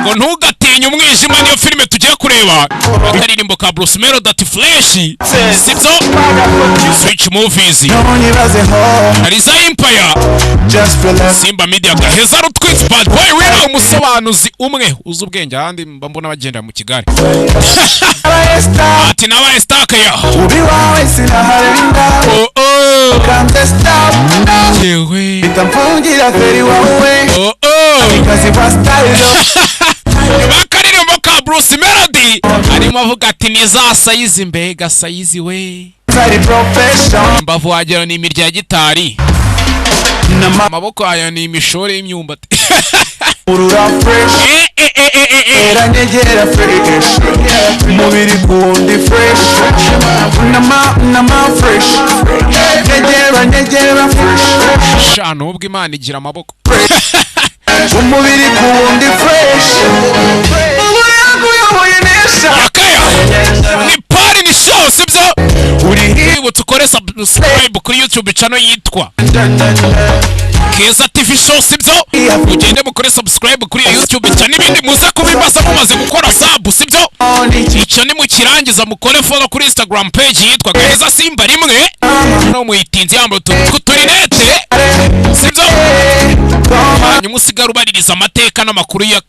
ngo ntugatinye umwijima niyo filime tugiye kureba akaririmbo ka Bruce Melody ati Flash sibyo Switch Movies Ariza Empire Simba Media Gaheza Rutwitsi Bad Boy Wera umusobanuzi umwe uzi ubwenge ahandi mbona bagenda mu Kigali ati nabaye stack ya ubi wawe sinaharinda can't stop yewe bitamfungira feri wawe because it was style bakaririmbo ka Bruce Melody arimo avuga ati ni za size mbega size we mbavu wagera ni imirya ya gitari amaboko aya ni imishore y'imyumbati urura fresh era nyegera fresh mubiri kundi fresh nama fresh nyegera fresh shano ubwo Imana igira amaboko umubiri kundi fresh ni party ni show sibyo uri tukore subscribe kuri YouTube channel yitwa Keza TV show sibyo ugende mukore subscribe kuri YouTube channel ibindi muze kubibaza mumaze gukora sub sibyo icyo ni mukirangiza mukore follow kuri Instagram page yitwa Keza Simba rimwe no muyitinze yambo turinete sibyo nyuma usigara ubaririza amateka n'amakuru ya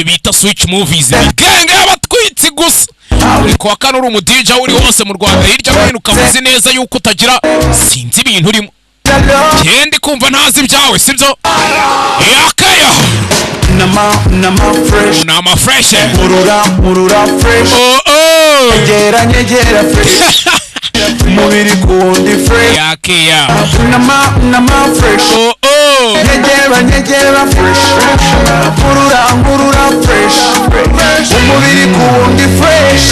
bita Switch Movies genge abatwitsi gusa uri kwa kano uri DJ uri hose mu Rwanda hirya no hino ukamuzi neza yuko utagira sinzi ibintu urimo kendi kumva ntazi ibyawe sibyo yakaya nama fresh murura fresh nyegera fresh mubiri kundi fresh yakaya nama fresh nyegera fresh murura fresh mubiri kundi fresh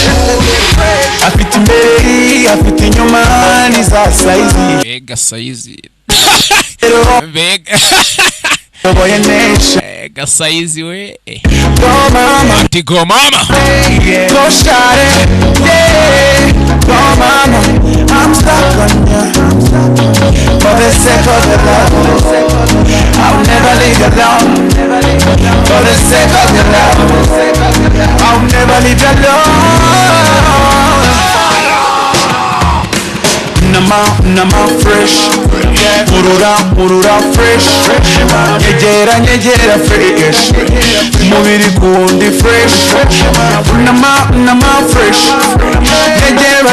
afite imbere afite inyuma ni za size mega size mega boy nature mega size we go mama go mama go share yeah go mama I'm stuck on you for the sake of the love I'll never leave you alone for the sake of your love I'll never leave you alone nama fresh murura fresh nyegera fresh mubiri kundi fresh nama fresh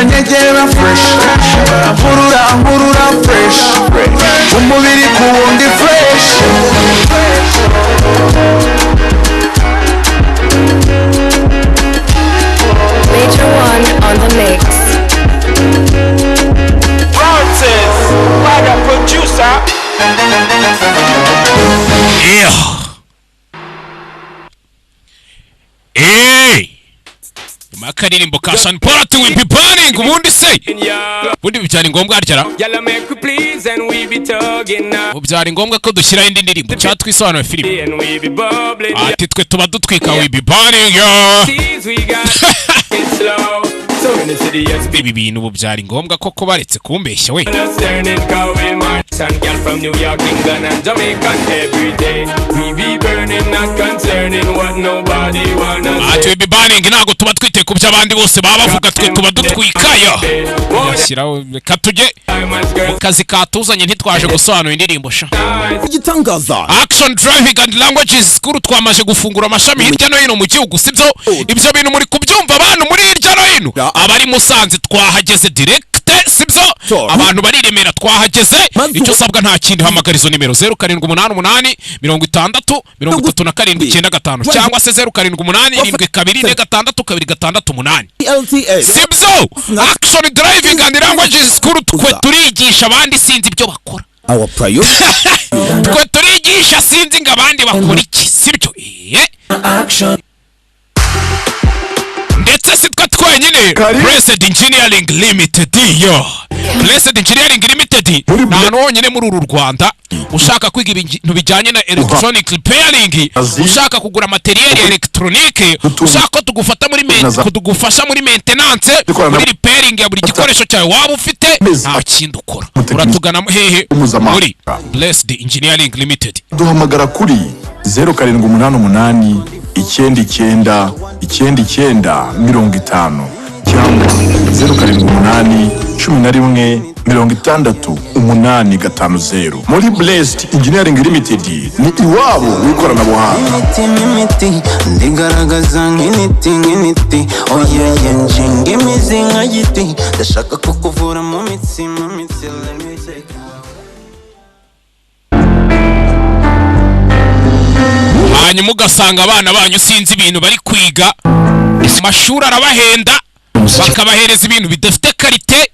nyegera fresh murura fresh mubiri kundi fresh Major One on the mix. Like a producer. Yeah. Hey. Makaririmbo ka Sean Paul will be burning ubundi se. Ubundi byari ngombwa aryara. Yalla make please and we be talking now. Byari ngombwa ko dushyira indi ndirimbo cyatwisobanura filime. Ati twe tuba dutwika we be burning yo. Ibi bintu ubu byari ngombwa ko baretse kumbeshya we ati be burning ntago tuba twite ku by'abandi bose baba bavuga twe tuba dutwikayo yashyiraho reka tujye mu kazi katuzanye ntitwaje gusobanura indirimbo sha igitangaza Action Driving and Languages School twamaje gufungura amashami hirya no hino mu gihugu sibyo ibyo bintu muri kubyumva abantu muri hirya no hino abari Musanze twahageze direct sibyo abantu bari Remera twahageze icyo sabwa nta kindi hamagarizo nimero 0788 60 37 cyangwa se 0787224628 sibyo Action Driving and Languages School twe turigisha abandi sinzi ibyo bakora our priority twe turigisha sinzi ngabandi bakora iki sibyo action ndetse sitwa twenyine Blessed Engineering Limited yo Blessed Engineering Limited nta wonyine muri uru Rwanda ushaka kwiga ibintu bijyanye na electronic repairing ushaka kugura materiel electronique ushaka kudugufasha muri maintenance muri repairing ya buri gikoresho cyawe waba ufite nta kindi ukora uratugana hehe muri Blessed Engineering Limited duhamagara kuri 0788 9 9 50 cyangwa 078 11 60 muri Blessed Engineering Limited ni iwabo w'ikoranabuhanga. Ndigaragaza nk'initi oya njinga imizi nka giti ndashaka kukuvura mu mitsi hanyuma ugasanga abana banyu sinzi ibintu bari kwiga amashuri arabahenda bakabahereza ibintu bidafite karite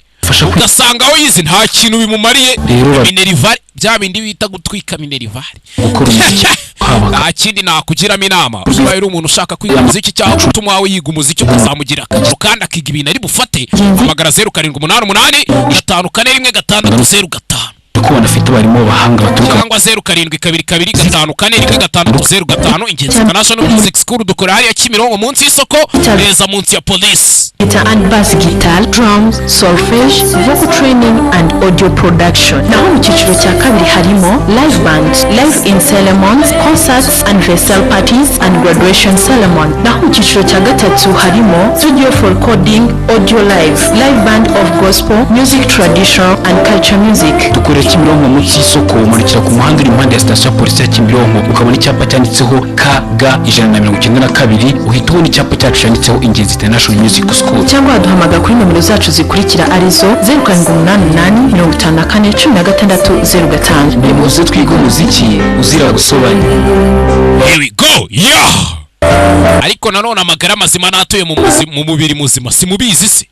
ugasanga aho yize nta kintu bimumariye. Minerivare bya bindi bita gutwika minerivare nta kindi nakugiramo inama. Ubaye uri umuntu ushaka kwiga umuziki cyangwa gutuma wawe yiga umuziki ukazamugira akamaro kandi akiga ibintu ari bufate, hamagara 0788 541 kubona afite barimo bahanga baturuka cyangwa 0722 Ingenzi International Music School dukora hariya Kimironko munsi y'isoko neza munsi ya police. Guitar and bass guitar, drums, solfege, vocal training and audio production. Naho mu cyiciro cya kabiri harimo live band, live in ceremonies, concerts and recital parties and graduation ceremony. Naho mu cyiciro cya gatatu harimo studio for recording, audio live band of gospel, music traditional and culture music. Dukora Kimironko munsi y'isoko umurikira ku muhanda uri impande ya station ya polisi ya Kimironko ukabona icyapa cyanditseho KG 192 uhita ubona icyapa cyacu cyanditseho Ingenzi International Music School cyangwa duhamagara kuri nomero zacu zikurikira arizo 0788 nimuze twiga umuziki uzira gusobanya. Here we go. Yeah. Ariko nanone amagara mazima natuye mu mubiri muzima simubizi se.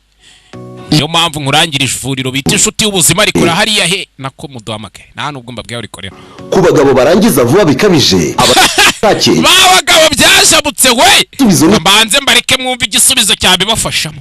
Niyo mpamvu nkurangirije ivuriro bita inshuti y'ubuzima rikora hariya he nako muduhamagaye nta nubwo mbabwiye rikorera ku bagabo barangiza vuba bikabije abatake bagabo byashabutse we mbanze mbareke mwumva igisubizo cyabibafashamo.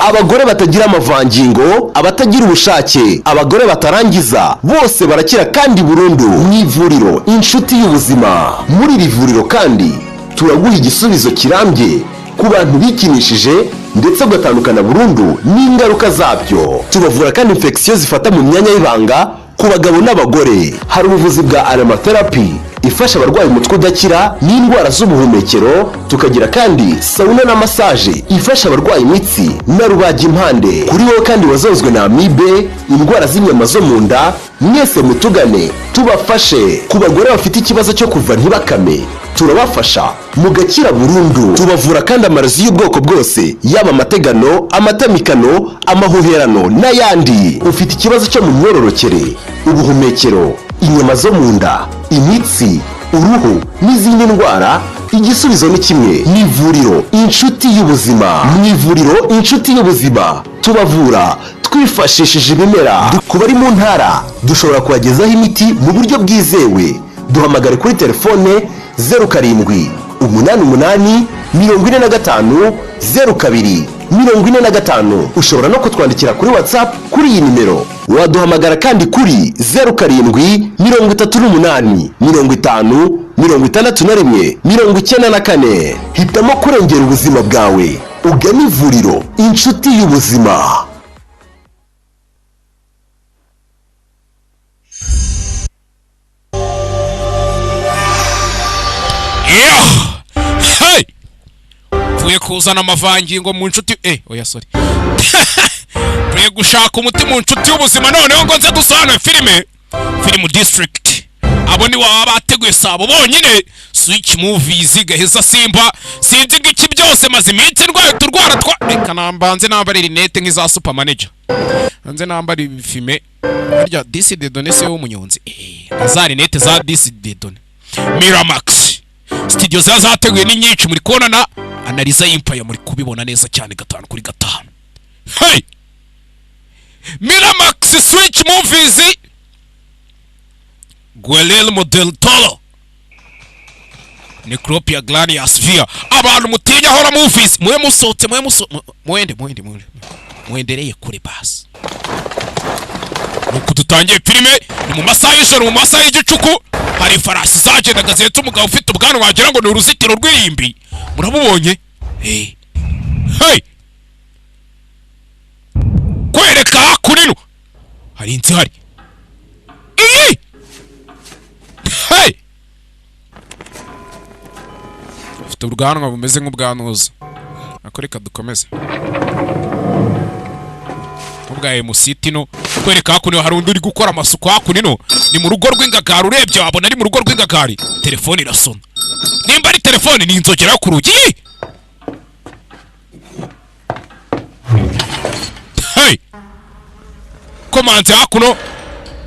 Abagore batagira amavangingo, abatagira ubushake, abagore batarangiza bose barakira kandi burundu mu ivuriro inshuti y'ubuzima. Muri iri vuriro kandi turaguha igisubizo kirambye ku bantu bikinishije ndetse ugatandukana burundu n'ingaruka zabyo. Tubavura kandi infection zifata mu myanya y'ibanga ku bagabo n'abagore. Hari ubuvuzi bwa aromatherapy ifasha abarwayi umutwe udakira n'indwara z'ubuhumekero, tukagira kandi sauna na massage ifasha abarwayi imitsi na rubagimpande. Kuri wowe kandi wazozwe na amibe, indwara z'inyama zo mu nda, mwese mutugane tubafashe. Ku bagore bafite ikibazo cyo kuva ntibakame turabafasha mugakira burundu. Tubavura kandi amarozi y'ubwoko bwose yaba amategano, amatamikano, amahuherano n'ayandi. Ufite ikibazo cyo mu myororokere, ubuhumekero, inyama zo mu nda, imitsi, uruhu n'izindi ndwara, igisubizo ni kimwe. Ni ivuriro inshuti y'ubuzima. Mu ivuriro inshuti y'ubuzima tubavura twifashishije ibimera. Ku bari mu ntara dushobora kubagezaho imiti mu buryo bwizewe. Duhamagare kuri telefone 0788 45 02 45. Ushobora no kutwandikira kuri WhatsApp kuri iyi nimero. Waduhamagara kandi kuri 0738 50 61 94. Hitamo kurengera ubuzima bwawe ugana ivuriro inshuti y'ubuzima. Hey! Vuye kuzana amavangingo mu nshuti oya sorry. Vuye gushaka umuti mu nshuti y'ubuzima noneho ngo nze dusana film district. Abo ni waba bateguye sabo bonyine switch movies gaheza simba sinzi iki byose maze iminsi ndwaye turwara twa reka nambanze nambara rinete nk'iza super manager. Nze nambara ibifime harya DC de donner se w'umunyonzi. Azari rinete za DC de donner. Miramax studio zateguye ni nyinshi muri konana analiza y'Empire muri kubibona neza cyane 5/5. Hey! Miramax switch movies Guillermo del Toro Necropia Gladius Via abantu mutinya hora movies mwe musote mwendereye kuri basi nuko dutangiye filime ni mu masaha y'ijoro mu masaha y'igicuku hari farasi zagendaga zihetse umugabo ufite ubwanwa wagira ngo ni uruzitiro rw'iyimbi murabubonye hey kwereka hakurino hari inzihari iyi hey afite ubwanwa bumeze nk'ubwanuza. Ako reka dukomeze. Ubwa emusitino kwereka hakuno hari undi uri gukora amasuku hakuno ino ni mu rugo rw'ingagari urebye wabona ari mu rugo rw'ingagari. Telefone irasona. Nimba ari telefone ni inzogera yo ku rugi. Hey! Komanze hakuno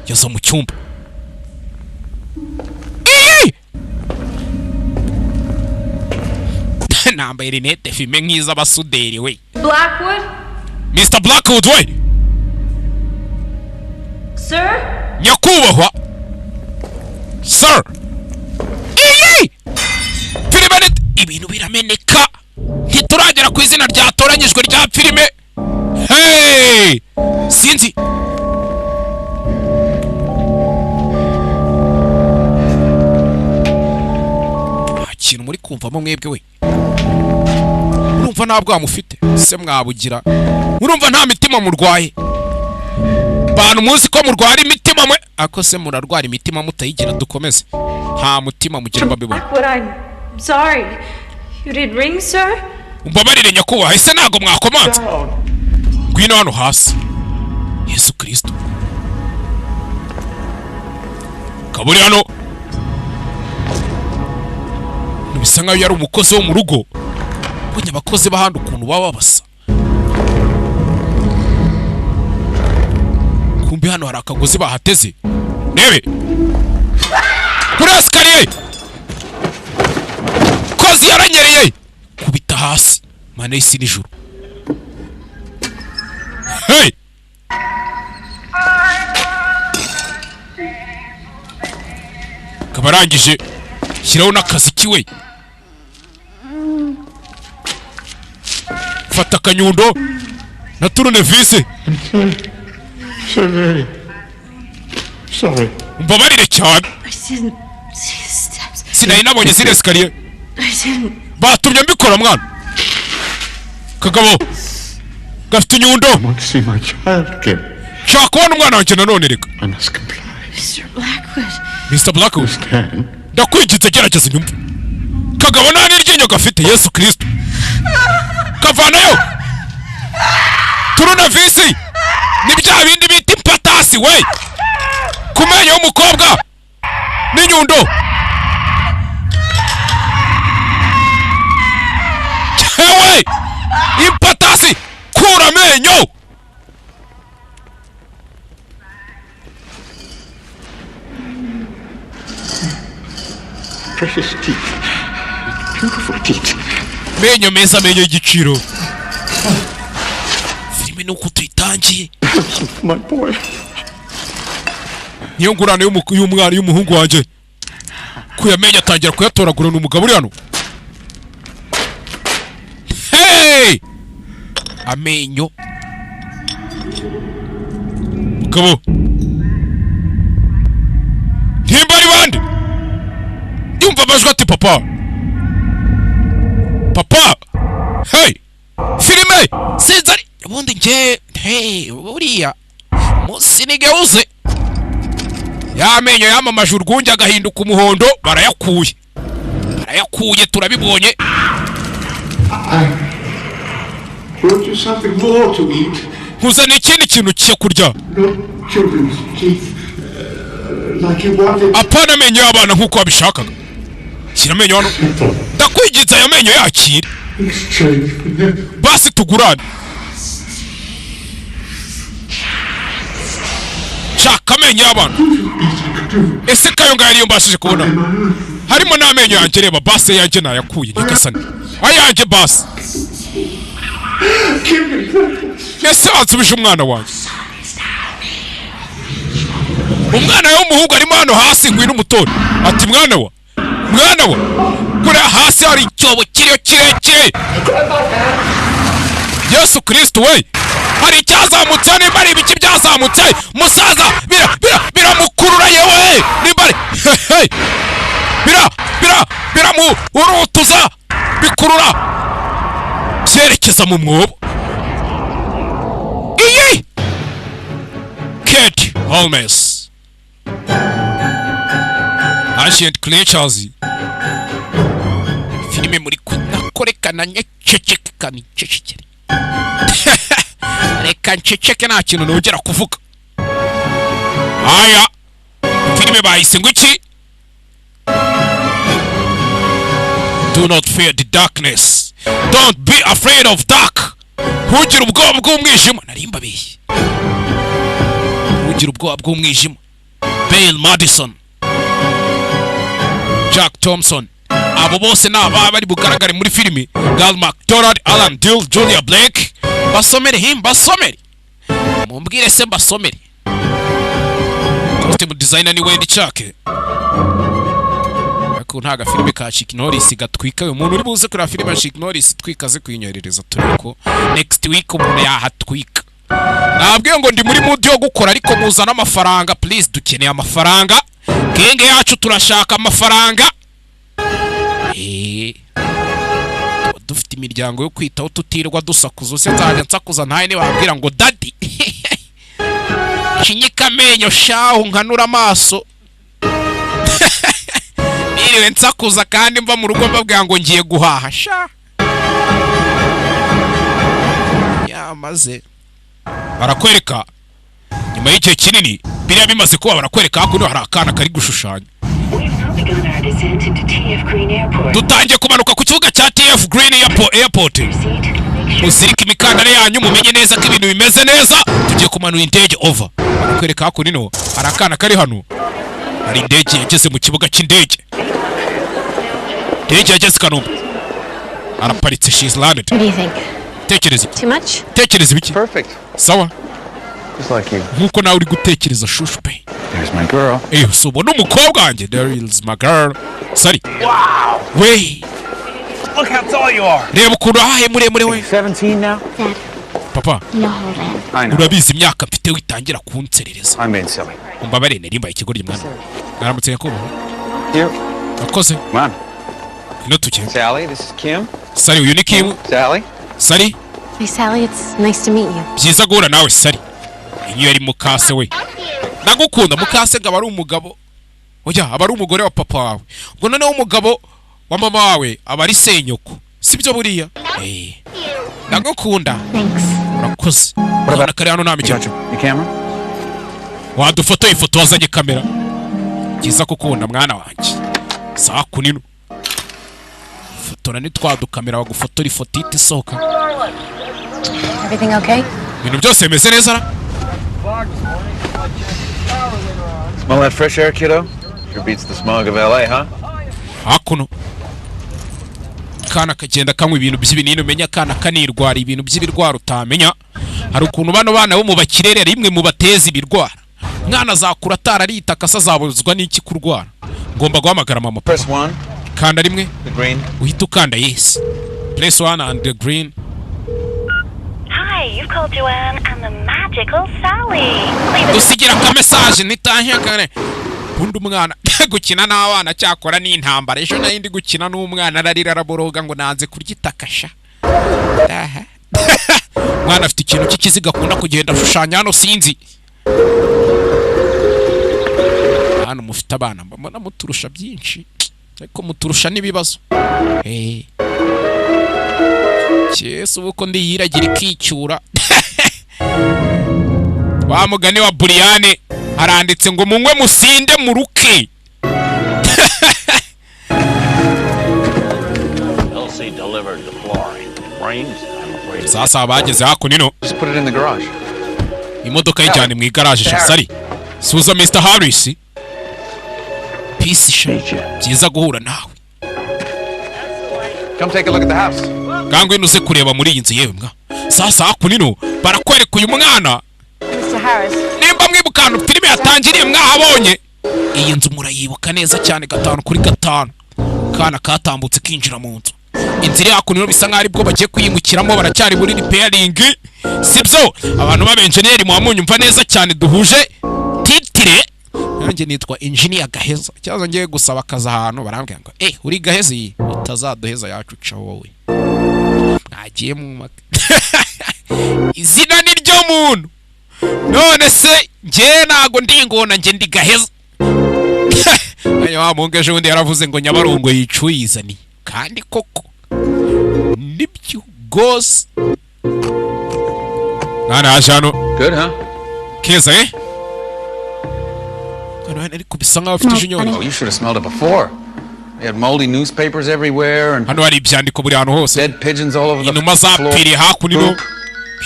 yaza mu cyumba. Nambaye rinete filme nk'iza basuderi we. Blackwood? Mr. Blackwood we. Sir? Nyakubahwa. Sir. Filime ibintu birameneka. Ntituragera ku izina ryatoranyijwe rya filime. Hey! Sinzi. Ikintu muri kumvamo mwebwe we. Urumva ntabwo amufite se mwabugira. Urumva nta mitima murwaye. Bantu muzi ko murwara imitima mwe. Ako se murarwara imitima mutayigira dukomeze. Nta mutima mugira babibona. I'm sorry. You did ring, sir? Umbabarire nyakubahwa ese ntago mwakomanze. Ngwino hano hasi. Yesu Kristo. Kaburi hano. Bisa nkaho yari umukozi wo mu rugo. Bunye abakozi bahandi ukuntu baba basa. Kumbi hano hari akagozi bahateze. Nebe. Kuri esikariye. Kozi yaranyereye. Kubita hasi. Mana isi nijoro. Hey! Kabarangije. Shyiraho n'akazi kiwe. Fata akanyundo na turunevise. Sorry. Umbabarire cyane. Sinari nabonye ziri esikariye. Batumye mbikora mwana. Kagabo. Gafite inyundo. Shaka kubona umwana wanjye nanone reka. Mr. Blackwood. Ndakwinginze gerageza inyumva. Kagabo nta n'iryinyo gafite Yesu Kristo. Kavanayo. Turunevisi. Ni bya bindi bita impatasi we. Kumenya umukobwa. N'inyundo. Ewe. Impatasi. Kura amenyo. Precious teeth. Beautiful teeth. Menyo meza menyo y'igiciro. Filime nuko tuyitangiye. My boy. Niyo ngurane y'umwana y'umuhungu wanje. Kuyamenya atangira kuyatoragura n'umugabo uri hano. Hey! Amenyo. Mugabo. Ntimbari bande. Yumva amajwi ati papa. Papa. Hey. Filime. Sinzari. Ubundi nje. Hey. Uriya. Musinigeuze. Yamenyo yamamaje urwunge agahinduka umuhondo. Barayakuye. Barayakuye turabibonye. Brought you something more to eat. Nkuzana ikindi kintu cyo kurya. No children's teeth. Like you wanted. Apana amenyo y'abana nkuko wabishakaga. Shyira amenyo hano. Ndakwinginze aya menyo yakire. Exchange for them. Basi tugurane. Shaka amenyo y'abana. Ese Kayonga yariyo mbashije kubona. Harimo n'amenyo yanjye reba basi yanjye nayakuye nyagasani. Ayanjye basi. Ese wansubije umwana wanjye. Umwana w'umuhungu arimo hano hasi ngwino umutoni. Ati mwana wa. Mwana wa. Kuri hasi hari icyobo kiriyo kirekire. Yesu Kristo we. Hari icyazamutse nimba ari ibiki byazamutse. Musaza biramukurura yewe. Nimba ari. Hey. Biramu urutuza. Bikurura. Cyerekeza mu mwobo. Iyi. Kate Holmes. Ancient Creatures. Filime filime muri nakorekana nyececeka nicecekere reka nceceke nta kintu nongera kuvuga. Aya filime bahise ngo iki? Do not fear the darkness, don't be afraid of dark. Ntugire ubwoba bw'umwijima. Narimba biye, ntugire ubwoba bw'umwijima. Bale Madison, Jack Thompson, abo bose n'aba bari bugaragare muri filimi. Gal McDonald, Alan Dill, Julia Blake. Basomere basomere, mumbwire se basomere. Costume designer ni Wendy Chake. Ako ntaga filime ka Chick Norris gatwika. Uyu muntu uri buze kuri filime Chick Norris twikaze kwinyorereza turiko next week umuntu yahatwika. Nabwiye ngo ndi muri mood yo gukora ariko muzana amafaranga please, dukeneye amafaranga. Genge yacu turashaka amafaranga. Dufite imiryango yo kwitaho tutirwa dusakuza. Se nzajya nsakuza ntaye ni babwira ngo daddy kinyika amenyo shaho nkanura amaso. Niriwe nsakuza kandi mva mu rugo mbabwira ngo ngiye guhaha sha. Yamaze barakwereka nyuma y'igihe kinini biriya bimaze kuba barakwereka hakuno hari akana kari gushushanya. Dutangiye kumanuka ku kibuga cya TF Green Airport. Musirike imikandara yanyu mumenye neza ko ibintu bimeze neza. Tugiye kumanura indege over. Barakwereka hakuno hari akana kari hano. Hari indege yageze mu kibuga cy'indege. Indege yageze Kanombe. Araparitse, she's landed. What do you think? Tekereza. Too much? Tekereza biki? Perfect. Sawa. Just like you. Nkuko nawe uri gutekereza shushu pe. There's my girl. So ubona umukobwa wanjye. There is my girl. Sorry. Wow. Wey. Look how tall you are. Reba ukuntu ahaye muremure we. 17 now? Dad, Papa. no hold on. I know. Urabizi imyaka mfite witangira kunserereza. I'm being silly. Umbabare nerimba ikigoryi mwana. Naramutse yakuba. Here. Akoze. Come on. No tuke. Sally, this is Kim. Sari uyu ni Kim. Sally. Sari. Hey, Sally, it's nice to meet you. Byiza guhura nawe Sari. Iyo yari mukase we. Nagukunda mukase ngaba ari umugabo. Oya, aba ari umugore wa papa wawe. Ubwo noneho umugabo wa mama wawe aba ari senyoko. Sibyo buriya? Nagukunda. Thanks. Urakoze. Urabona kare hano nta mikino. Your camera? Wadufotoye ifoto wazanye kamera. Byiza kukunda mwana wanjye. Saa kunino. Fotora ni twadukamera bagufotora ifoto ite soka. Everything okay? Ibintu byose bimeze neza ra? Smell that fresh air, kiddo? Sure beats the smog of LA, huh? Hakuno. Kana kagenda kanywa ibintu by'ibinini umenya kana kanirwara ibintu by'ibirwara utamenya. Hari ukuntu bano bana bo mu bakirere rimwe mu bateza ibirwara. Mwana zakura atararita akasazabuzwa n'iki kurwara. Ngomba guhamagara mama. Press 1. Kanda rimwe. The green. Uhita ukanda yes. Press 1 and the green. Hi, you've called Joanne and the magical Sally. Dusigira ka message nitahye kane. Bundi umwana gukina n'abana cyakora n'intambara. Ejo nayindi gukina n'umwana ararira araboroga ngo nanze kurya itakasha. Mwana afite ikintu cy'ikiziga akunda kugenda ashushanya hano sinzi. Hano mufite abana mbona muturusha byinshi. Ariko muturusha n'ibibazo. Yesu uko ndi yiragira ikicyura. Wa mugani wa Buriane aranditse ngo munywe musinde muruke. Sasa bageze hakunino. Just put it in the garage. Imodoka yijyane mu igaraje Sari. Suza Mr. Harris. Peace shit. Byiza guhura nawe. Come take a look at the house. Gangwe nuze kureba muri iyi nzu yewe mbwa. Sasa hakunino barakwereka uyu mwana. Mr. Harris. Nimba mwibukana filime yatangiriye mwahabonye. Iyi nzu murayibuka neza cyane 5/5. Kana katambutse kinjira mu nzu. Inzira hakunino bisa nk'ari bwo bagiye kwiyimukiramo baracyari muri repairing. Sibyo abantu b'abenjeniyeri muhamunyumva neza cyane duhuje titire. Nanjye nitwa engineer Gaheza. Cyazo ngiye gusaba akazi ahantu barambwira ngo uri Gaheza iyi utazaduheza yacu ca wowe. Mwagiye mu maka. Izina ni ryo muntu. None se nge nago ndingona nge ndi Gaheza. Ayo mungeje undi yaravuze ngo Nyabarongo yicuyizani. Kandi koko nibyo gose mwana aje hano Good, huh? Keza hano ariko bisa nkaho afite ijinyoni. Oh, you should have smelled it before. We had moldy newspapers everywhere and hano hari ibyandiko buri hantu hose, dead pigeons all over the inuma zapfiriye hakuno,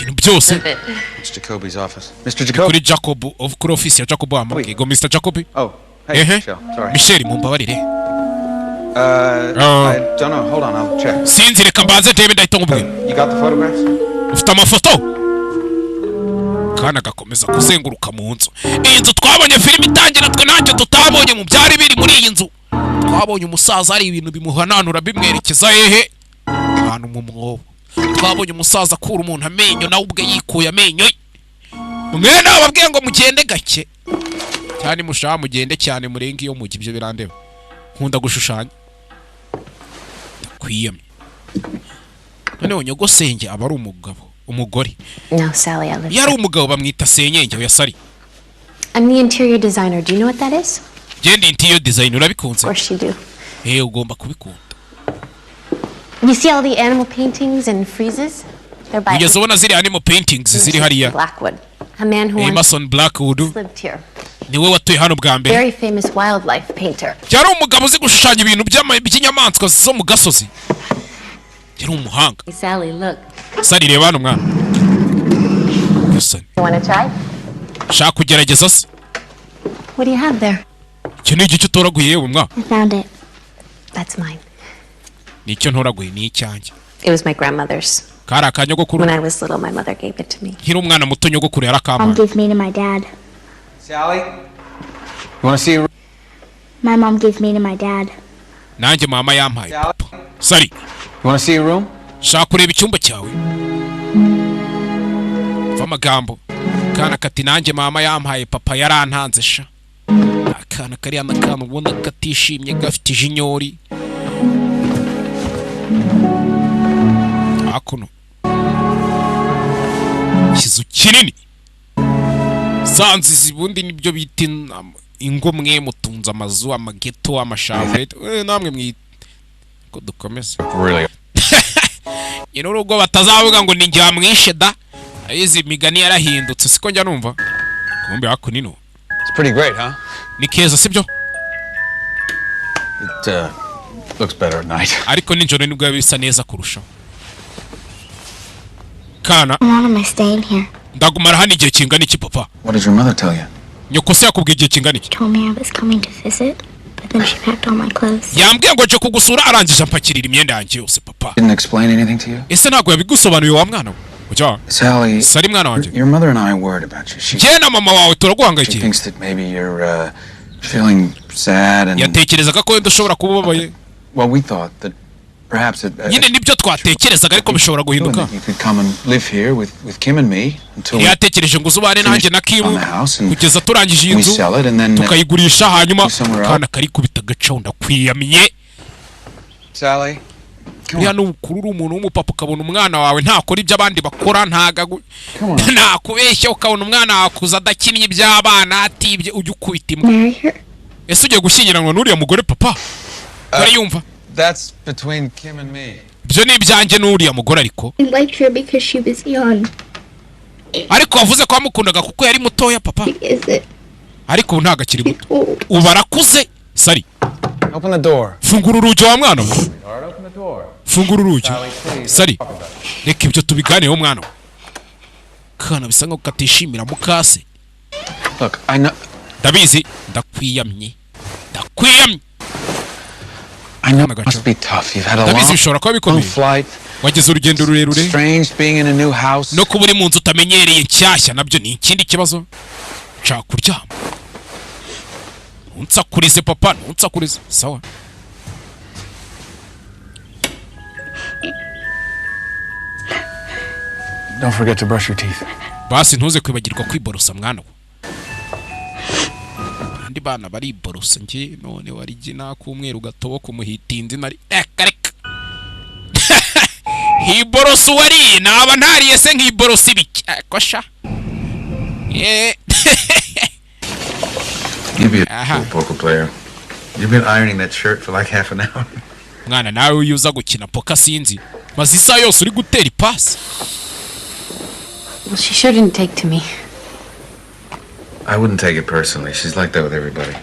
ibintu byose. It's Jacoby's office. Mr. Jacoby. Kuri Jacob kuri office ya Jacob amubwiye ngo Mr. Jacob. Oh, hey, Michelle. Sorry. Michelle mumbabarire. I don't know. Hold on, I'll check. Sinzi reka mbanze ndebe ndahita nkubwira. You got the photographs? Ufite amafoto? Kana gakomeza kuzenguruka mu nzu. Iyi nzu twabonye filime itangira twe ntacyo tutabonye mu byari biri muri iyi nzu. Twabonye umusaza ari ibintu bimuhananura bimwerekeza hehe? Ahantu mu mwobo. Twabonye umusaza akura umuntu amenyo nawe ubwe yikuye amenyo. Mwene ababwiye ngo mugende gake. Cyane mushaha mugende cyane murenga iyo mujye ibyo birandeba. Nkunda gushushanya. Kwiyamye. None onyogosenge aba ari umugabo, umugore. No, Sally, I live. Yari umugabo bamwita senyenge ya Sally. I'm the interior designer. Do you know what that is? Genda interior design urabikunze. Of course you do. Ugomba kubikunda. You see all the animal paintings and friezes? They're by Ugeze ubona ziri animal paintings ziri hariya. Blackwood. A man who Emerson Blackwood lived here. niwe watuye hano bwa mbere. Very famous wildlife painter. Yari umugabo uzi gushushanya ibintu by'inyamaswa zo mu gasozi. Yari umuhanga. Sally, look. Sally reba hano mwana. You want to try? Shaka kugerageza se. What do you have there? Icyo ni igice utoraguye yewe mwana. I found it. That's mine. Nicyo ntoraguye ni icyanjye. It was my grandmother's. Kari akanyogokuru. When I was little, my mother gave it to me. Nkiri umwana muto nyogokuru yarakamba. Mom gave me to my dad. Sally? You want to see a... My mom gave me to my dad. Nanjye mama yampaye. Sally. You want to see a room? Shaka kureba icyumba cyawe. Va magambo. Kana kati nanjye mama yampaye papa yarantanze sha. Akana kari amakana ubona katishimye gafite ijinyori. Akuno. Kizu kinini. Zanzi zibundi nibyo bita ingo mwe mutunza amazu amageto amashave. Namwe mwi ko dukomeza. Really? Urugo batazavuga ngo ni njye wamwishe da. Izi migani yarahindutse siko njya numva. Kumbe hakunino. It's pretty great, huh? Ni Keza sibyo? It looks better at night. Ariko ninjoro nibwo bisa neza kurusha. Kana. Why am I staying here? Ndagumara hano igihe kingana iki papa? What did your mother tell you? Nyoko se yakubwiye igihe kingana iki? Told me I was coming to visit, but then she packed all my clothes. Yambwiye ngo je kugusura arangije ampakirira imyenda yanjye yose papa. Didn't explain anything to you? Ese ntago yabigusobanuye wa mwana we? Ujya? Sally. Sari mwana wanjye. Your mother and I are worried about you. Je na mama wawe turaguhangayikiye. She thinks that maybe you're feeling sad and... Yatekerezaga ko wenda ushobora kuba ubabaye. Well, we thought that perhaps nyine nibyo twatekerezaga ariko bishobora guhinduka. You could come and live here with Kim and me until we... Yatekereje ngo uzubane nanjye na Kim kugeza turangije iyi nzu tukayigurisha hanyuma kana kari kubita gacaho ndakwiyamye. Sally. Ya n'ukuri uri umuntu w'umupapa ukabona umwana wawe ntakora ibyo abandi bakora ntakubeshya ukabona umwana wawe kuza adakinnye iby'abana atibye ujye ukubita imbwa. Ese ugiye gushyingiranwa n'uriya mugore papa? Urayumva? That's between Kim and me. Byo ni ibyanjye n'uriya mugore ariko. I liked her because she was young. Ariko wavuze ko wamukundaga kuko yari mutoya papa. Is it? Ariko ntago akiri muto. Ubu arakuze. Sari. Open the door. Fungura urugi wa mwana we. Open the door. Fungura urugi. Sari. Reka ibyo tubiganeho mwana we. Kana bisa nko katishimira mukase. Look, I know. Ndabizi ndakwiyamye. Ndakwiyamye. I know it must be tough. You've had a long flight. Wageze urugendo rurerure. Strange being in a new house. No kuba uri mu nzu utamenyereye nshyashya nabyo ni ikindi kibazo. Nshaka kuryama. Ntunsakurize papa, ntunsakurize. Sawa. Don't forget to brush your teeth. Basi ntuze kwibagirwa kwiborosa mwana we. Andi bana bariborosa nge none warigi nakumweru gatobo kumuhitinzi nari kareka. Hiborosa wari naba ntariye se nkiborosa ibiki. Kosha. You be a poker player. You've been ironing that shirt for like half an hour. Mwana nawe uyuza gukina poker sinzi. maze isaha yose uri gutera ipasi. Well, she sure didn't take to me. I wouldn't take it personally. She's like that with everybody.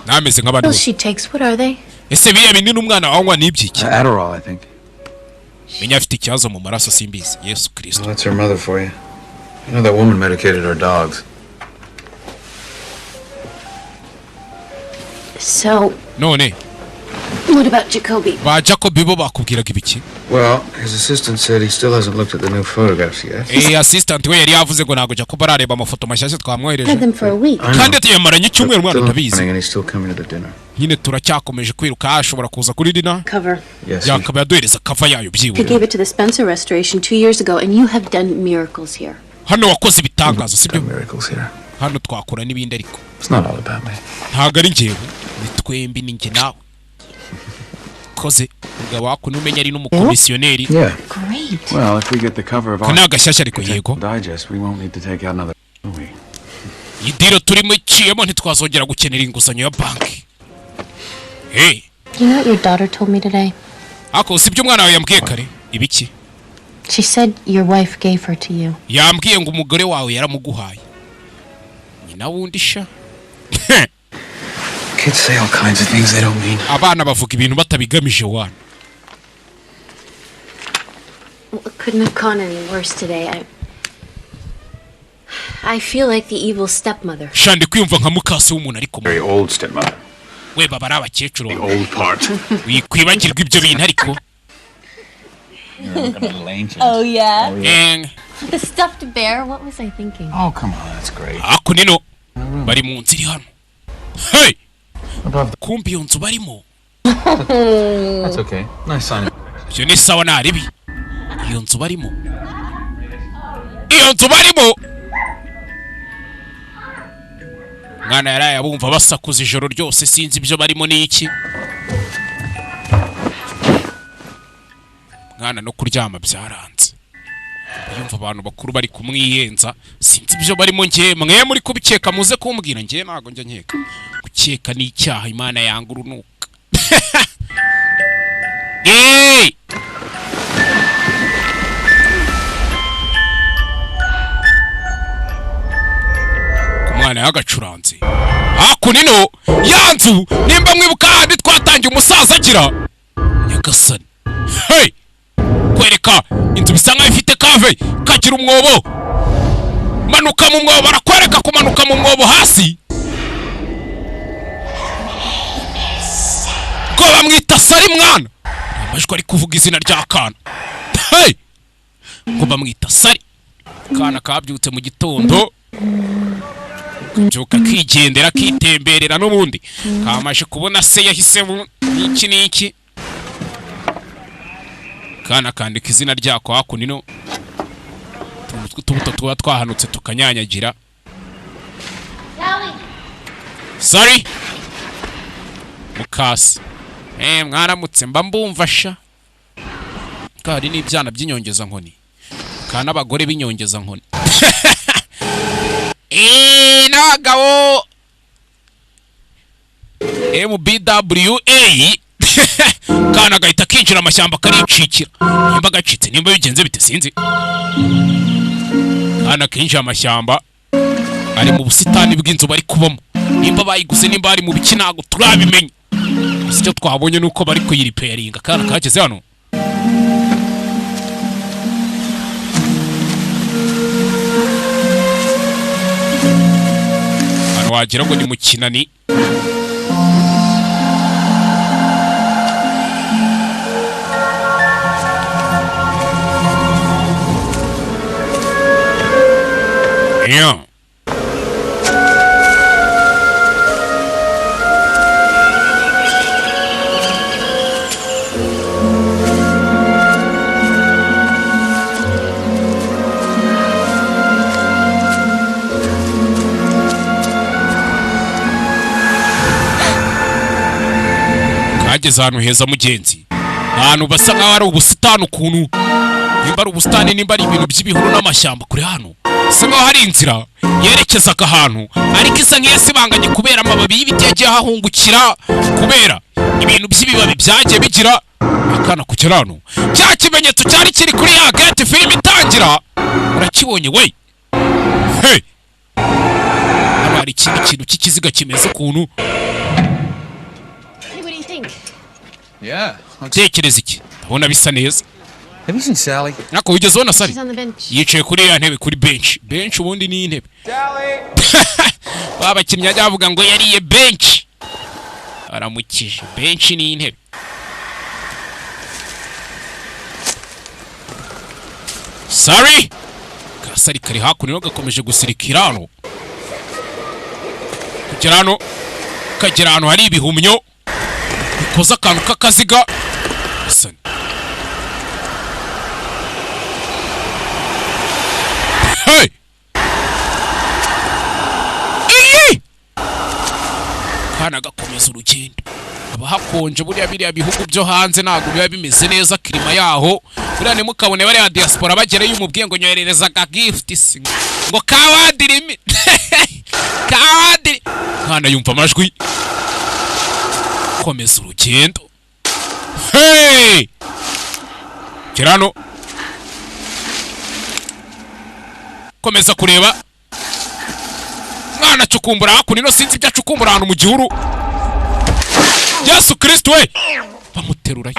Nameze nk'abantu. Well, she takes. What are they? Ese biriya binini umwana wanywa n'ibyiki? Adderall, I think. Menya afite ikibazo mu maraso simbizi. Yesu Kristo. Well, that's her mother for you. You know that woman medicated her dogs. So. None. What about Jacoby? Ba Jacoby bo bakubwiraga ibiki? Well, his assistant said he still hasn't looked at the new photographs yet. Assistant we yari yavuze ngo nago Jacob arareba amafoto mashyashya twamwohereje. Had them for a week. Kandi tuyamaranye icyumweru mwana ndabizi. And he's still coming to the dinner. Nyine turacyakomeje kwiruka ashobora kuza kuri dinner. Cover. Yes. Yakaba yaduhereza cover yayo I byiwe. gave it to the Spencer Restoration 2 years ago, and you have done miracles here. Hano wakoze ibitangazo sibyo? Miracles here. Hano twakora n'ibindi ariko. It's not all about me. Ntago ari njyewe, ni twembi ninjye nawe. Koze ubwo wako numenya ari n'umukomisiyoneri. Yeah. Great. Well, if we get the cover of Kana gashyashya ariko yego. digest, we won't need to take out another movie. Idiro turimo iciyemo ntitwazongera gukenera inguzanyo ya banki. Hey. You know what your daughter told me today? Ako sibyo umwana wawe yambwiye kare ibiki? She said your wife gave her to you. Yambwiye ngo umugore wawe yaramuguhaye. Nyina wundi sha. Kids say all kinds of things they don't mean. Abana bavuga ibintu batabigamije wana. Well, it couldn't have gone any worse today. I feel like the evil stepmother. Shandi kwiyumva nka mukase w'umuntu ariko. Very old stepmother. We baba ari abakecuru. The old part. Wikwibagirwa ibyo bintu ariko. Oh yeah. Eng. The stuffed bear. What was I thinking? Oh come on, that's great. Ako nino bari mu nzira hano. Hey. Kumbi yonzu barimo. That's okay. Nice sign. Yo ni sawa na ribi. Yonzu barimo. Yonzu barimo. Mwana yaraye abumva basakuza ijoro ryose sinzi ibyo barimo n'iki. Mwana no kuryama byaranze. Yumva abantu bakuru bari kumwiyenza sinzi ibyo barimo ngiye mwe muri kubikeka muze kumbwira ngiye nago njya nkeka. Gukeka ni icyaha Imana yanga urunuka. Hey! Kumwana yagacuranze. Ako nino yanzu nimba mwibuka handi twatangiye umusaza agira. Nyagasani. Hey! Kwereka inzu bisa nkaho ifite kave kagira umwobo. Manuka mu mwobo barakwereka kumanuka mu mwobo hasi. Ko bamwita Sari mwana. Amajwi ari kuvuga izina rya kana. Hey! Ko bamwita Sari. Kana kabyutse mu gitondo. Kubyuka kigendera kitemberera n'ubundi. Kamaje kubona se yahisemo n'iki. Kana kandika izina ryako hakunino. Tubuto tuba twahanutse tukanyanyagira. Sorry. Mukasi. Mwaramutse mba mbumva sha. Kari n'ibyana by'inyongeza nkoni. Kana abagore b'inyongeza nkoni. Nagawo MBWA. Kana gahita kinjira amashyamba karicikira. Nimba gacitse nimba bigenze bite sinzi. Kana kinjira amashyamba ari mu busitani bw'inzu bari kubamo. Nimba bayiguze nimba ari mu biki nago turabimenya. Icyo twabonye nuko bari kuyiriperinga kana kageze hano. Hano wagira ngo ni mu kinani. Yeah. Kageze ahantu heza mugenzi. Ahantu basa nkaho ari ubusitani ukuntu. Nimba ari ubusitani nimba ari ibintu by'ibihuru n'amashyamba kuri hano. Bisa nkaho hari inzira yerekezaga ahantu ariko isa nk'iyasibanganye kubera amababi y'ibiti yagiye ahahungukira kubera ibintu by'ibibabi byagiye bigira akana kugera hano cya kimenyetso cyari kiri kuri ya gate filime itangira urakibonye we hey hano hari ikindi kintu cy'ikiziga kimeze ukuntu tekereza iki ndabona bisa neza Have you seen Sally? nako wigeze ubona Sally yicaye kuri ya ntebe kuri bench ubundi ni intebe babakinnyi ajya bavuga ngo yariye bench aramukije bench ni intebe Sorry kasari kari hakuno gakomeje gusirikira hano kugera hano hari ibihumyo bikoza akantu k'akaziga Hassan hey kana gakomeza urugendo aba hakonje buriya biriya bihugu byo hanze ntabwo biba bimeze neza kirima yaho buriya nimukabone bariya diaspora bagereyo umubwiye ngo nyoherereza ka gift ngo kawadiri kawadiri kana yumva amajwi komeza urugendo hey kirano komeza kureba mwana cukumbura hakuno ino sinzi ibya cukumbura ahantu mu gihuru Yesu Kristo we bamuterura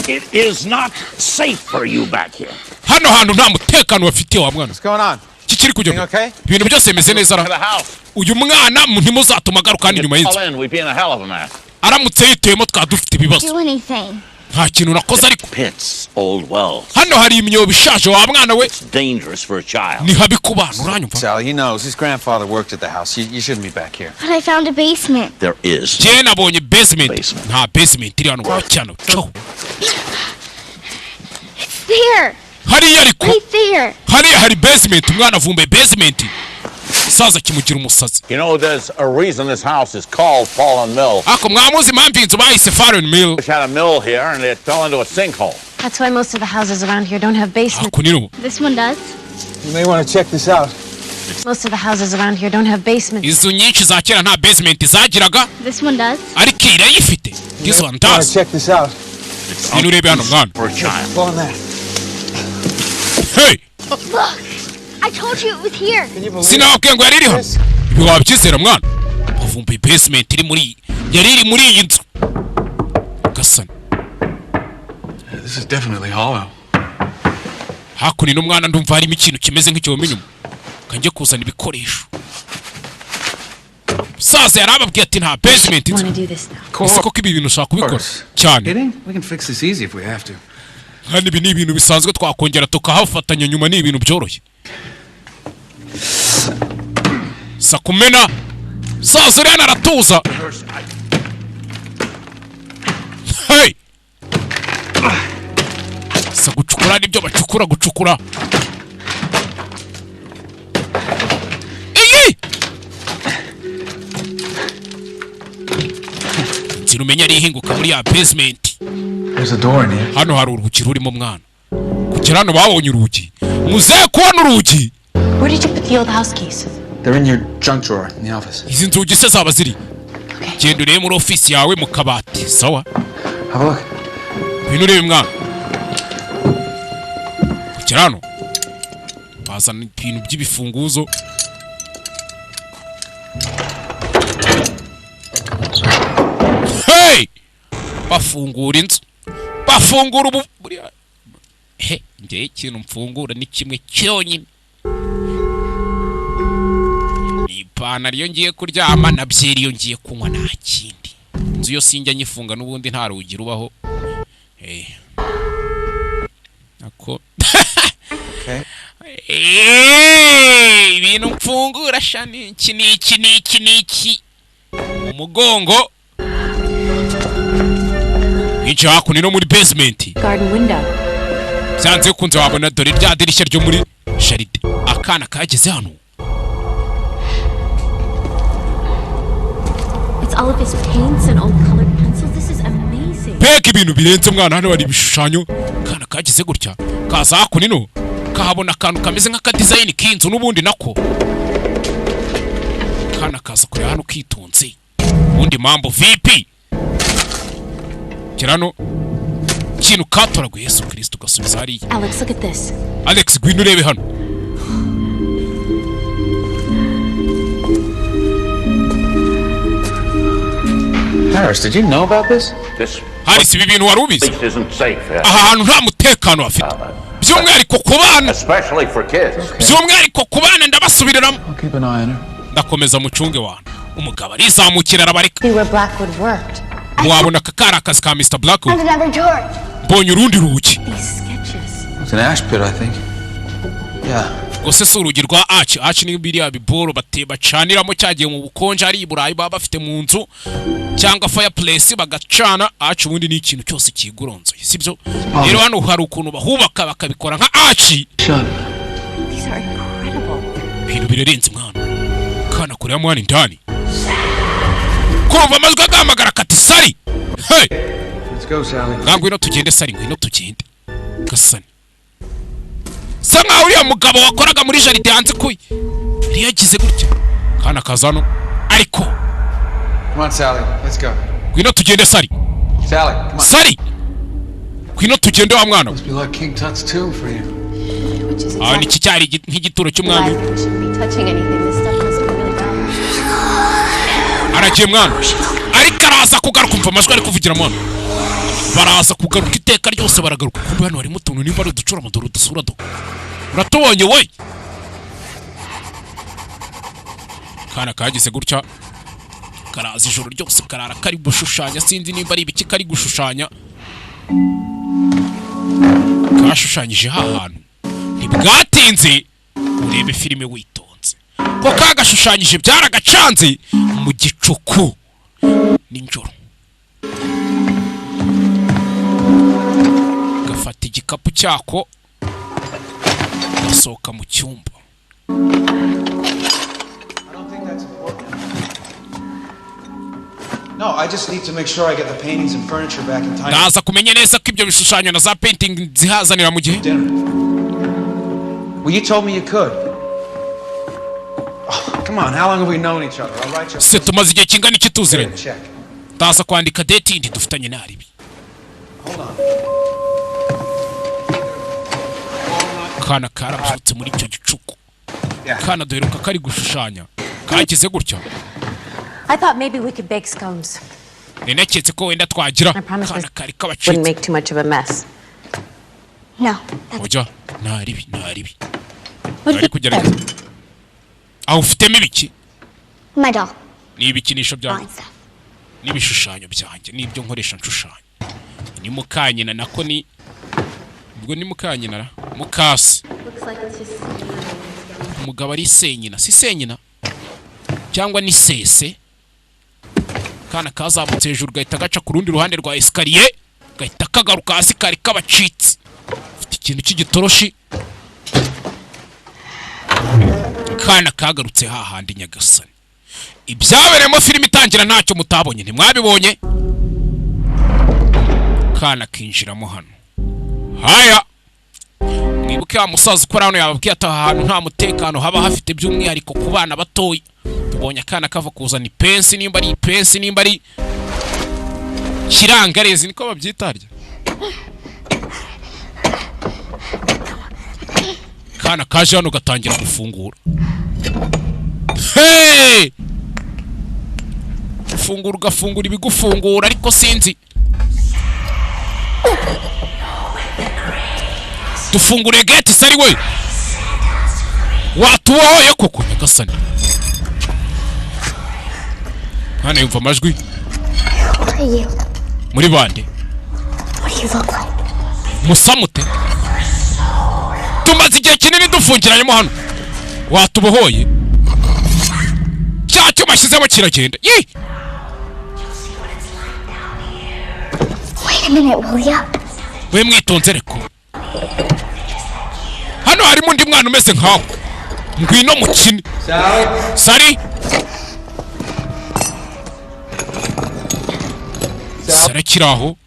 It is not safe for you back here. Hano hantu nta mutekano bafitiye wa mwana. What's going on? Kikiri kujya. Ibintu byose bimeze neza ra. Uyu mwana ntimuzatuma garuka nyuma y'inzu. Aramutse yiteyemo twadufite ibibazo. Nta kintu nakoze ariko. Hano hari imyobo ishaje wa mwana we. Ni habi kubana uranyumva. Sally, he knows his grandfather worked at the house. You shouldn't be back here. But I found a basement. There is. Je nabonye basement. Nta basement iri hano kwa cyano. It's there. Hariya ariko. Right there. Hariya hari basement umwana avumbe basement. Saza kimugira umusazi. You know there's a reason this house is called Fallen Mill. Ako mwamuzi impamvu inzu bayise Fallen Mill. We had a mill here and it fell into a sinkhole. That's why most of the houses around here don't have basements. This one does. You may want to check this out. Most of the houses around here don't have basements. Izu nyinshi za kera nta basement zagiraga. This one does. Ariko irayifite. This one does. Check this out. Inu urebe hano mwana. Hey! Look! I told you it was here. Sinababwiye ngo yari iri hano. Ibi wabyizera mwana. Avumbuye basement iri muri iyi nzu. Gasana. This is definitely hollow. Hakuno ino mwana ndumva harimo ikintu kimeze nk'icyobo inyuma. Kanjye kuzana ibikoresho. Saza yarababwiye ati nta basement inzu. Ese koko ibi bintu ushaka kubikora cyane. We can fix this easy if we have to. Hano ibi ni ibintu bisanzwe twakongera tukahafatanya nyuma ni ibintu byoroshye. Sakumena Saza uriya aratuza. Hey! Sa gucukura nibyo bacukura gucukura. Iyi! Sinumenya ari ihinguka muri ya basement. There's a door in here. Hano hari urugi rurimo mwana. Kugera hano babonye urugi. Muze kubona urugi. Where did you put the old house keys? They're in your junk drawer in the office. Izi nzugi se zaba ziri. Genda urebe muri office yawe mu kabati. Sawa? Have a look. Bino urebe mwana. Kugera hano. Bazana ibintu by'ibifunguzo. Hey! Bafungura inzu. Bafungura ubu njye ikintu mfungura ni kimwe cyonyine. Ni ipantaro iyo ngiye kuryama na byeri iyo ngiye kunywa nta kindi. Inzu yo sinjya nyifunga n'ubundi nta rugi rubaho. Ako. Ibintu mfungura shani iki. Umugongo. Hica hakuno no muri basement. Garden window. Byanze kunze wabona dore rya dirishya ryo muri jaride. Akana kageze hano. It's all of his paints and old colored pencils. This is amazing. Peka ibintu birenze mwana hano bari ibishushanyo. Kana kageze gutya. Kaza hakuno no. Kahabona akantu kameze nk'aka design k'inzu n'ubundi nako. Kana kaza kure hano kitonze. ubundi mambo vipi kirano kintu katoraguye Yesu Kristo gasubiza hariya. Alex, look at this. Alex gwino urebe hano. Harris, did you know about this? Harris, ibi bintu wari ubizi? Aha hantu nta mutekano afite. By'umwihariko ku bana. By'umwihariko ku bana ndabasubiriramo. Ndakomeza mucunge wana. Umugabo arizamukira arabareka. Wabona akakara akazi ka Mr. Blackwood. Mbonye urundi rugi. It's an ash pit, I think. Yeah. Gose si urugi rwa Arch ni biriya biboro bacaniramo cyagiye mu bukonje ari Burayi baba bafite mu nzu cyangwa fireplace bagacana. Arch ubundi ni ikintu cyose kiguronzoye sibyo. Rero hano hari ukuntu bahubaka bakabikora nka Arch. Bintu birenze mwana. Kana kure ya mwana indani. Kumva amajwi agamagara kati Sari. Hey. Let's go, Sally. Ngwino tugende Sari, ngwino tugende. Gasani. Sanga uriya mugabo wakoraga muri jaride hanze kuyi. Riyagize gutya. Kana kazano. Ariko. Come on, Sally. Let's go. Ngwino tugende Sari. Sally, come on. Sari. Ngwino tugende wa mwana. Must be like King Tut's tomb for you. Ni cyari nk'igituro cy'umwami. Aragiye mwana. Ariko araza kugaruka umva amajwi ari kuvugira mwana. Baraza kugaruka iteka ryose baragaruka. Kumbe hano harimo utuntu nimba ari uducura amadoro dusura do. Uratubonye we. Kana kagize gutya. Karaza ijoro ryose karara kari gushushanya sinzi nimba ari ibiki kari gushushanya. Kashushanyije hantu. Ntibwatinze urebe filime witonze. Ko kagashushanyije byaragacanze mu gicuku ninjoro. Gafata igikapu cyako gasohoka mu cyumba. No, I just need to make sure I get the paintings and furniture back in time. Naza kumenya neza ko ibyo bishushanyo na za painting zihazanira mu gihe. Well, you told me you could. Oh, come on, how long have we known each other? I'll write you. Se tumaze igihe kingana iki tuziranye. Ndaza kwandika date indi dufitanye naribi. Hold on. Kana karabyutse muri icyo gicuku. Kana duheruka kari gushushanya. Kagize gutya. I thought maybe we could bake scones. Neneketse ko wenda twagira. Kana kari kabacitse. Wouldn't make too much of a mess. No. Oja, naribi. Ari kugerageza. Aho ufitemo ibiki? My doll. Ni ibikinisho byanjye. N'ibishushanyo byanjye n'ibyo nkoresha nshushanya. Ni mukanyina nako ni ubwo ni mukanyina mukasi. Umugabo ari senyina, si senyina. Cyangwa ni sese. Kana kazamutse hejuru gahita gaca ku rundi ruhande rwa escalier, gahita kagaruka hasi kari kabacitse. Ufite ikintu cy'igitoroshi. Kana kagarutse hahandi Nyagasani. Ibyaberemo filime itangira ntacyo mutabonye ntimwabibonye. Kana kinjiramo hano. Haya. Mwibuke wa musaza ukora hano yababwiye ati ahantu nta mutekano haba hafite by'umwihariko ku bana batoya. Tubonye akana kava kuzana ipensi nimba ari ipensi nimba ari kirangarezi niko babyitarya. Kana kaje hano gatangira gufungura. Hey! Gafungura ibigufungura ariko sinzi. Dufungure gate Sari we. Watuwoye koko Nyagasani. Hano yumva amajwi. Muri bande. Musamute. Tumaze igihe kinini dufungiranyemo hano. Watubohoye. Cyacyo bashyizemo kiragenda. Yi. Wait a minute, will ya? We mwitonze reko. Hano harimo undi mwana umeze nkawe. Ngwino mukine. Sari. Sari kiraho.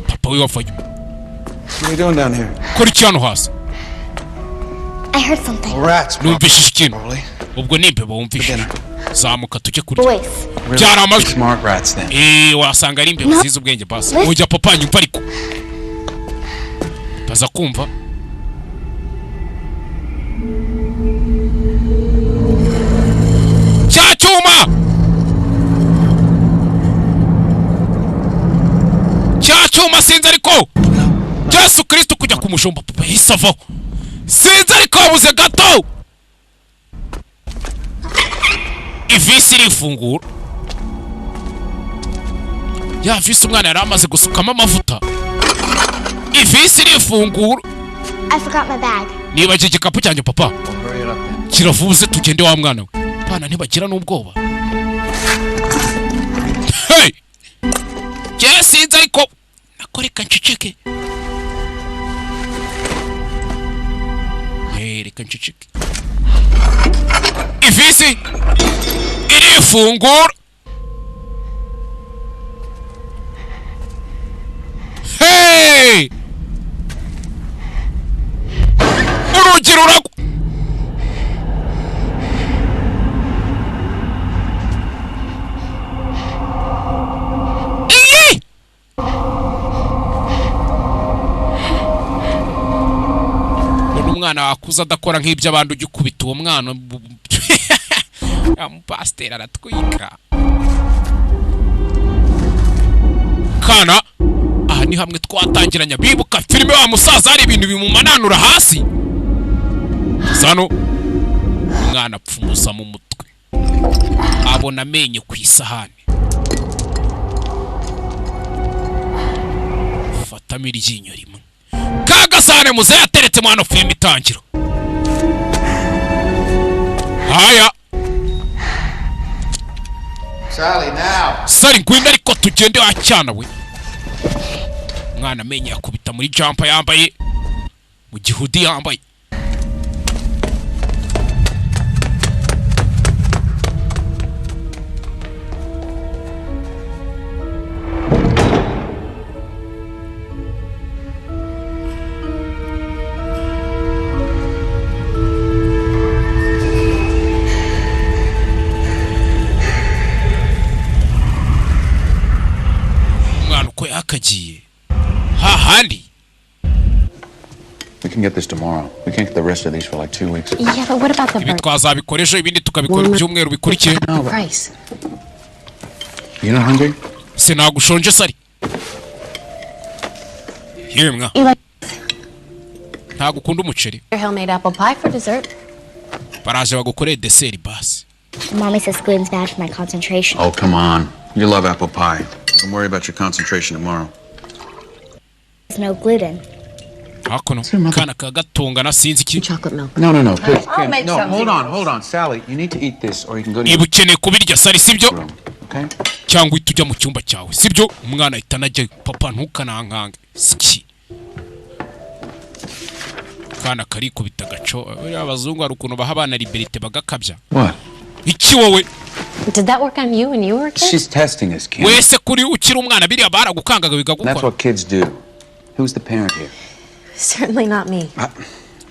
Papa we wafaye. What are you doing down here? Kora iki hano hasi? I heard something. Rats. Numvishije ikintu. Ubwo ni imbeba wumvishije. zamuka tujye kurya byara amajwi wasanga ari imbere zize ubwenge basi ujya papa nyumva ariko baza kumva cyuma sinzi ariko Yesu Kristo kujya kumushomba papa yisavaho sinzi ariko wabuze gato ivisi irifungura ya visi umwana yari amaze gusukamo amavuta ivisi irifungura I forgot my bag. niba igikapu cyanjye papa kiravuze tugende wa mwana we bana ntibagira n'ubwoba hey sinzi ariko nakoreka ncicike reka ncicike ivisi irifungura hey urugi ruragwa umwana wakuza adakora nk'ibyo abandi ujya ukubita uwo mwana umupasiteri aratwika kana aha ni hamwe twatangiranya bibuka filime wa musaza hari ibintu bimumananura hasi sano umwana apfumusa mu mutwe abona amenyo ku isahani fatamo iryinyo rimwe kagasane muze yateretse mwana filime itangira haya Sally now Sally ngwinda ariko tugende wacyana we mwana amenye yakubita muri jumper yambaye mu gihudi yambaye akagiye hahandi. We can get this tomorrow. We can't get the rest of these for like 2 weeks. Yeah, but what about the burger? Twazabikoresha ibindi tukabikora byumweru bikurikiye. Price. You not hungry? Sinagushonje sari. Yemwa. Ntago ukunda umuceri. Homemade apple pie for dessert. Baraje bagukore dessert basi. Mommy says gluten's bad for my concentration. Oh, come on. You love apple pie. Don't worry about your concentration tomorrow. There's no gluten. Hakono kana kagatunga na sinzi ki. Chocolate milk. No, please. No, hold on, Sally. You need to eat this or you can go to Ibukene kubirya sari sibyo? Okay? Cyangwa itujya mu cyumba cyawe. Sibyo? Umwana itanajye papa ntukanankange. Siki. Kana kari kubita gaco. Abazungu ari ukuntu baha abana liberté bagakabya. What? Iki wowe? Did that work on you when you were a kid? She's testing us, Kim. Wese kuri ukiri umwana biriya baragukangaga bigagukora. That's what kids do. Who's the parent here? Certainly not me.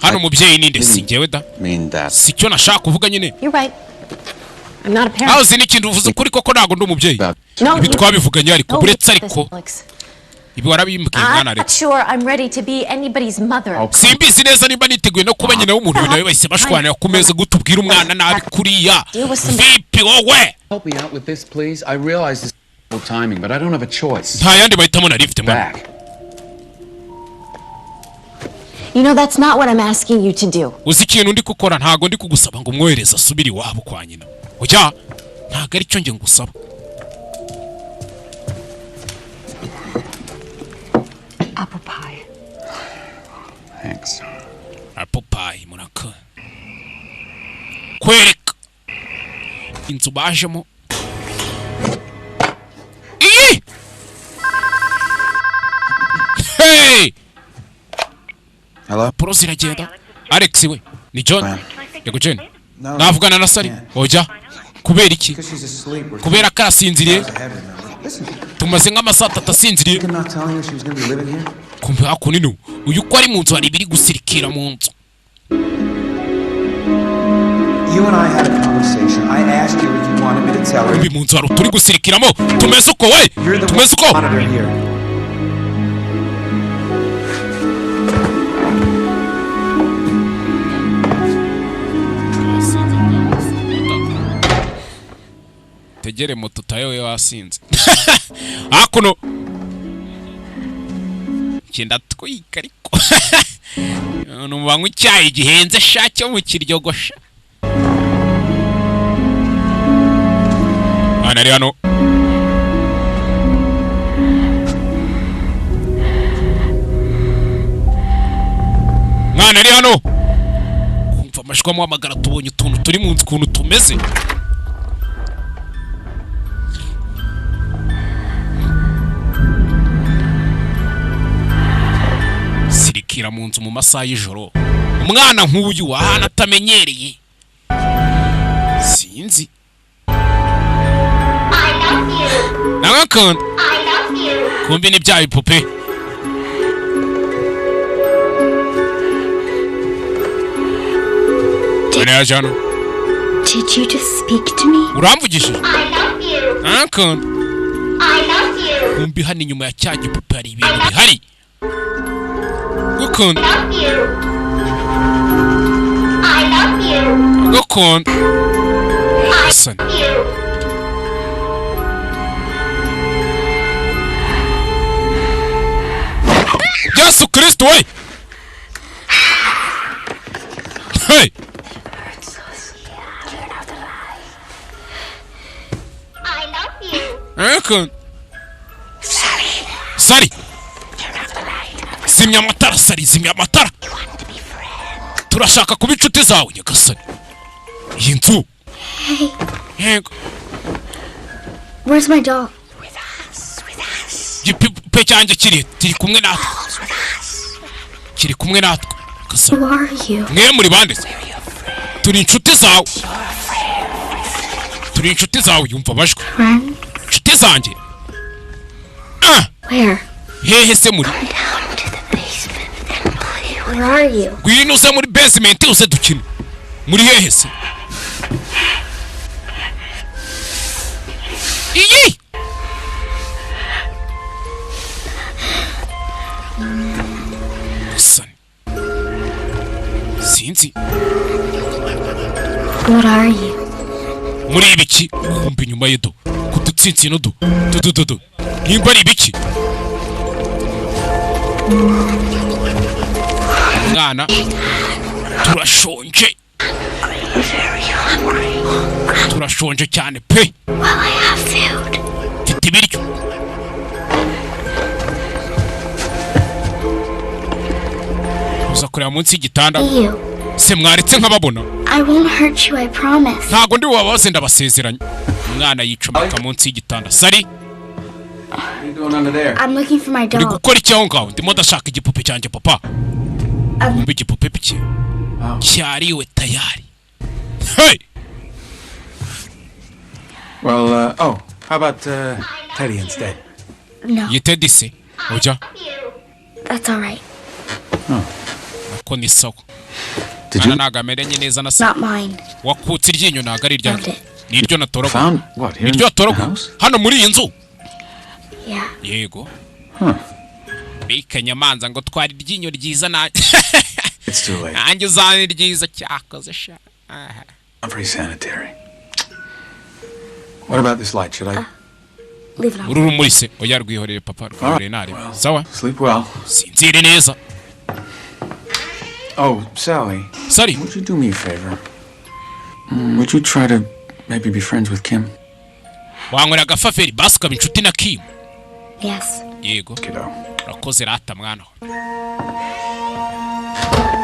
Hano mubyeyi ninde singewe da? Mean that. Sicyo nashaka kuvuga nyine. You're right. I'm not a parent. Aho zini kintu uvuze kuri koko nago ndi umubyeyi. Ibi twabivuganye ariko buretse ariko. Ibi warabimbwiye mwana rero. I'm sure I'm ready to be anybody's mother. Simbizi neza nimba niteguye no kuba nyina w'umuntu nawe bahise bashwana kumeza gutubwira umwana nabi kuriya. Vipi wowe? Help me out with this please. I realize this is timing but I don't have a choice. Nta yandi bahitamo na lift man. You know that's not what I'm asking you to do. Uzi ikintu ndi gukora ntago ndi kugusaba ngo mwohereza asubiri wabo kwa nyina. Oya ntago ari cyo nge ngusaba. Apple pie. Thanks. Apple pie muraka. Kwereka. Inzu bajemo. Hey! Hello? Prosi ragenda. Alex we. Ni John. Yego John. Navugana na Sari. Oja. Kubera iki? Kubera karasinziriye. Tumaze nk'amasaha atasinziriye. Kumbe ako nino. Uyu ko ari mu nzu hari biri gusirikira mu nzu. You and I had a conversation. I asked you if you wanted me to tell her. Ubi mu nzu turi gusirikiramo tumeze uko we tumeze uko Monitor here. tegere moto tayo wasinze hakuno kenda twika ariko numubanywa icyayi gihenze shake mu kiryogosha ana ari hano mwana ari hano kumva amashwa muhamagara tubonye utuntu turi mu nzu ukuntu tumeze sirikira mu nzu mu masaha y'ijoro umwana nk'uyu wahana atamenyereye sinzi nagakunda kumbi ni bya bipupe Did you just speak to me? uramvugishije nagakunda kumbi hano inyuma ya cya gipupe hari ibintu bihari gukunda gukunda Listen. Yesu Kristo we hey I love you. Akon Sari Zimya amatara Sari zimya amatara turashaka kuba inshuti zawe nyagasani iyi nzu yego Where's my dog? Gipupe cyanjye kiri kumwe natwe kiri kumwe natwe Who are you? mwe muri bande turi inshuti zawe yumva bajwe inshuti zanjye Where? hehe se muri Where are you? gwino uze muri basement uze dukina muri hehe se iyi Son. Sinzi. What are you? Muri ibiki kumbi inyuma yedo kututsintsino do nimba ari ibiki mwana turashonje cyane pe mfite ibiryo uza kureba munsi y'igitanda se mwaretse nkababona I won't hurt you, I promise. ntago ndi wabaze ndabasezeranya umwana yicomeka munsi y'igitanda Sari I'm looking for my uri dog. gukora iki aho ngaho ndimo ndashaka igipupe cyanjye papa umva igipupe piki cyariwe tayari hey Well, how about Teddy instead? No. Teddy se ujya That's all right. ko ni sawa Did you? nagameranye neza na Not mine. wakutse iryinyo naga ari ryanjye niryo natora Found what? Here in niryo the natora house? hano muri iyi nzu Yeah. yego bika nyamanza ngo twari iryinyo ryiza na It's too late. nanjye uzane ryiza cyakoze sha I'm very sanitary. What about this light? Should I? Leave it on. uru rumuri se oya rwihorere papa rwihorere nari sawa Sleep well. sinzire neza Oh, Sally. Sally. Would you do me a favor? Would you try to maybe be friends with Kim? wankorera agafaferi basi ukaba inshuti na Kim Yes. yego urakoze rata mwana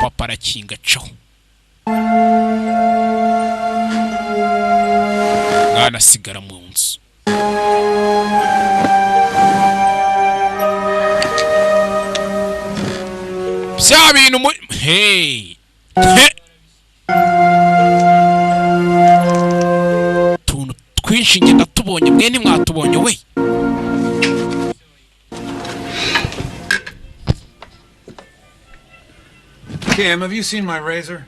papa arakinga caho mwana asigara mu nzu bya bintu hey tuntu twinshi ngenda tubonye mwe ntimwatubonye we Kim, have you seen my razor?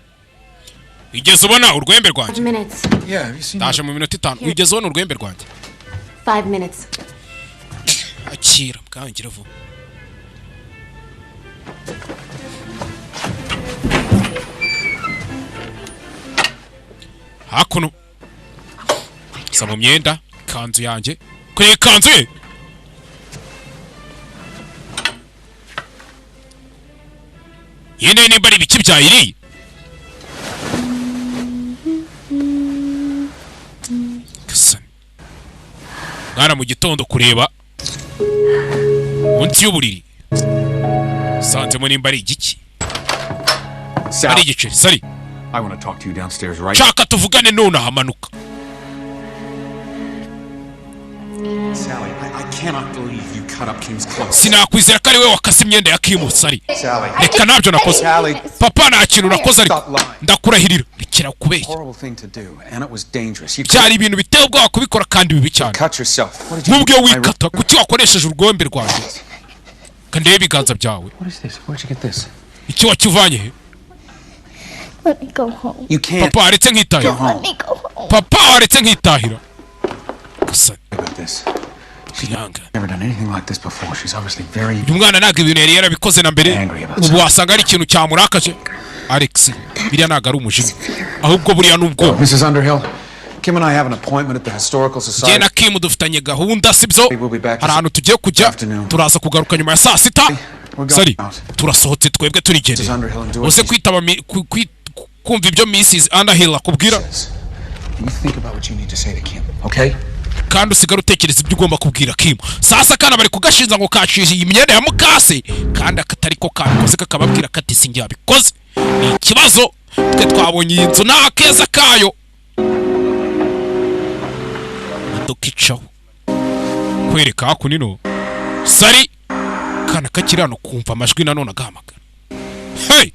Igeze ubona urwembe rwanjye? 5 minutes. Yeah, have you seen Ndaje mu minota 5. Igeze ubona urwembe rwanjye? 5 minutes. Akira bwangira vuba. Hakuno. Sa mu myenda, kanzu yanjye. Kwe kanzu ye. Yene nimba ari biki byayiriye. Mwana mu gitondo kureba munsi y'uburiri sanzemo nimba ari igiki ari igiceri. Sari, I want to talk to you downstairs right shaka tuvugane none ahamanuka. Sally, I cannot believe you cut up Kim's clothes. Sinakwizera ko ari we wakase imyenda ya Kim. Sari, Sally, reka ntabyo nakoze. Sally, Papa nta kintu nakoze ariko ndakurahirira rekera kubeshya. horrible thing to do, and it was dangerous. You Byari ibintu biteye ubwoba kubikora kandi bibi cyane. cut yourself. What did you Nkubwiye do? wikata kuki wakoresheje urwembe rwanjye kandi reba ibiganza byawe. What is this? Where'd you get this? Iki wakivanye he? Let me go home. You can't Papa aretse go nkitahira. home. Let me go home. Papa aretse nkitahira. Gusa About this. yanga. Never done anything like this before. She's obviously very Uyu mwana ntabwo ibintu yari yarabikoze na mbere. Ubu wasanga ari ikintu cyamurakaje. Alex, biriya ntabwo ari umujinya. Ahubwo buriya nubwo. Mrs. Underhill, Kim and I have an appointment at the Historical Jye Society. na Kim dufitanye gahunda sibyo. Hari ahantu tugiye kujya. Turaza kugaruka nyuma ya saa sita. Sari, turasohotse twebwe turigende. Uze kwitaba kumva ibyo Mrs. Underhill akubwira. You think about what you need to say to Kim, okay? Kandi usigara utekereza ibyo ugomba kubwira Kim. Sasa kana bari kugashinza ngo kacishije iyi myenda ya mukase kandi akatari ko kabikoze kakababwira kati sinjye yabikoze. Ni ikibazo twe twabonye iyi nzu nta keza kayo. Dukicaho kwereka hakunino. Sari kana kakiri hano kumva amajwi nanone agahamagara. Hey!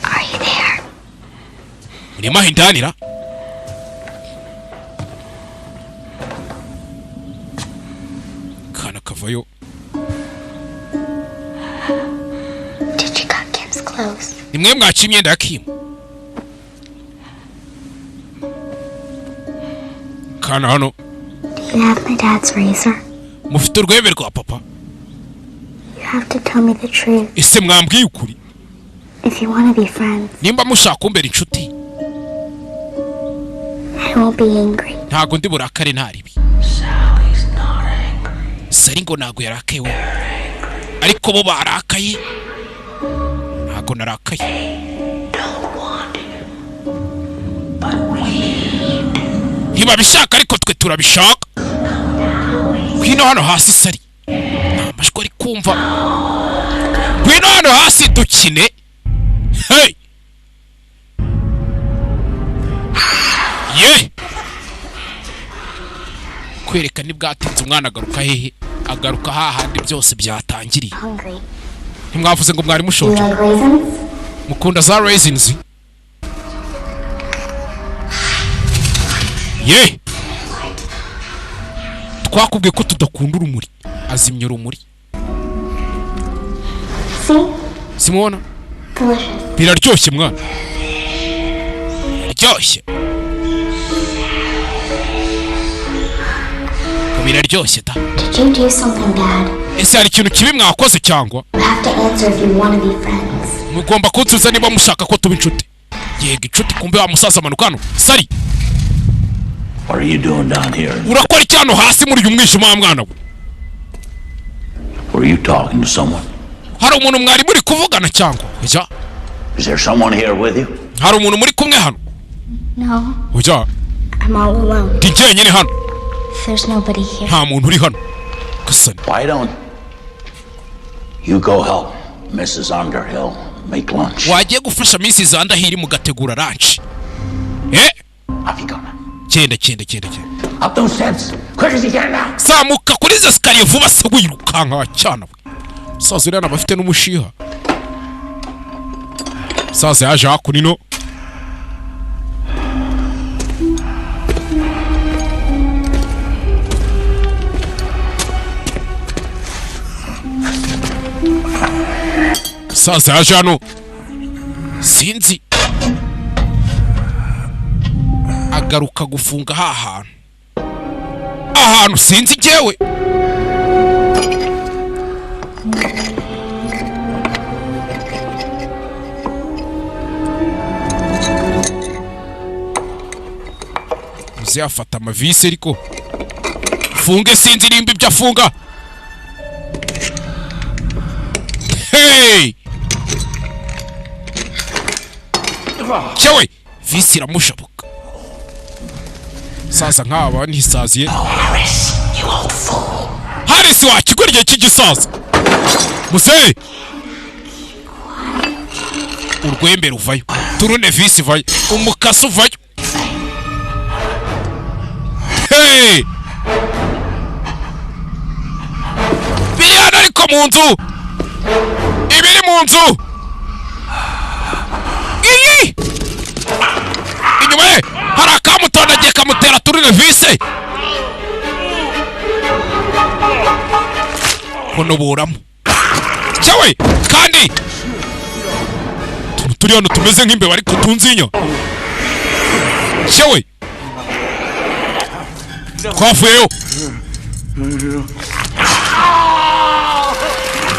Are you there? Urimo hindanira? Kana kavayo. Did you cut Kim's clothes? Nimwe mwaca imyenda ya Kim. Kana hano. Do you have my dad's razor? Mufite urwembe rwa papa. You have to tell me the truth. Ese mwambwiye ukuri? If you want to be friends, Nimba mushaka kumbera inshuti. I won't be angry. Ntago ndi burakare ntaribi. Sari ngo ntago yarakaye we. Ariko bo barakaye. Ntago narakaye. Niba bishaka ariko twe turabishaka. Kwino hano hasi Sari. Amajwi ari kumva. Kwino hano hasi dukine. Hey! Ye! Kwereka nibwatinze umwana agaruka hehe? Agaruka hahandi byose byatangiriye. Hungry. Ntimwavuze ngo mwari You mushonje. like raisins? Mukunda za raisins? Ye! Twakubwiye ko tudakunda urumuri. Azimya urumuri. See? Simona? Delicious. Biraryoshye mwana. Biraryoshye. Biraryoshye da. Did you do something, Dad? Ese hari ikintu kibi mwakoze cyangwa? You have to answer if you want to be friends. Mugomba kunsubiza niba mushaka ko tuba inshuti. Yego inshuti kumbe wa musaza manuka hano. Sari. What are you doing down here? Urakora iki hano hasi muri uyu mwijima wa mwana we? Were you talking to someone? Hari umuntu mwari muri kuvugana cyangwa? Oya. Is there someone here with you? Hari umuntu muri kumwe hano? No, Oya. I'm all alone. Ndi jyenyine hano. There's nobody here. Nta muntu uri hano. Gasani. Why don't you go help Mrs. Underhill make lunch? Wagiye gufasha Mrs. Underhill mugategura lunch. Off you go now. Cyenda. Up those steps, quick as you can now. Zamuka kuri izo sikariye vuba se wirukanka wacyana we. Saza rero abafite n'umushiha. Saza yaje hakunino. Umusaza yaje hano sinzi agaruka gufunga ahantu sinzi jewe. Muze afata amavisi ariko funge sinzi nimba ibyo afunga. Hey! Chewe, visi iramushabuka. Sasa nk'aba ntisaziye. Harris wakiguriye cy'igisaza. Muze! Urwembe ruvayo. Turune visi vayo. Umukasi uvayo. Hey! Biyana ariko mu nzu. Ibiri mu nzu. Iyi! Inyuma ye hari akamutondagiye kamutera turine vise. Kunuburamo. Cyawe kandi turi hano tumeze nk'imbeba ariko tunzinya. Cyawe twavuyeyo.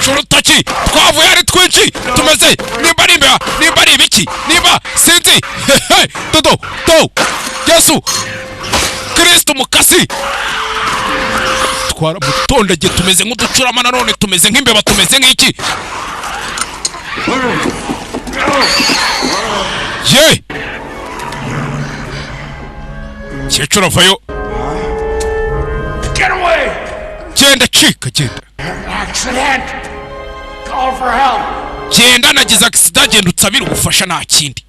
Churutaki twavuye ari twinshi tumeze nimba ari imbeba nimba ari ibiki nimba sinzi. Dodo Yesu Kristo mukasi twara mutondagiye tumeze nk'uducurama nanone tumeze nk'imbeba tumeze nk'iki. Ye Chechura vayo. Get away! Genda chika genda. Accident! Call for help! Genda nagize accident genda utsabira ubufasha nta kindi.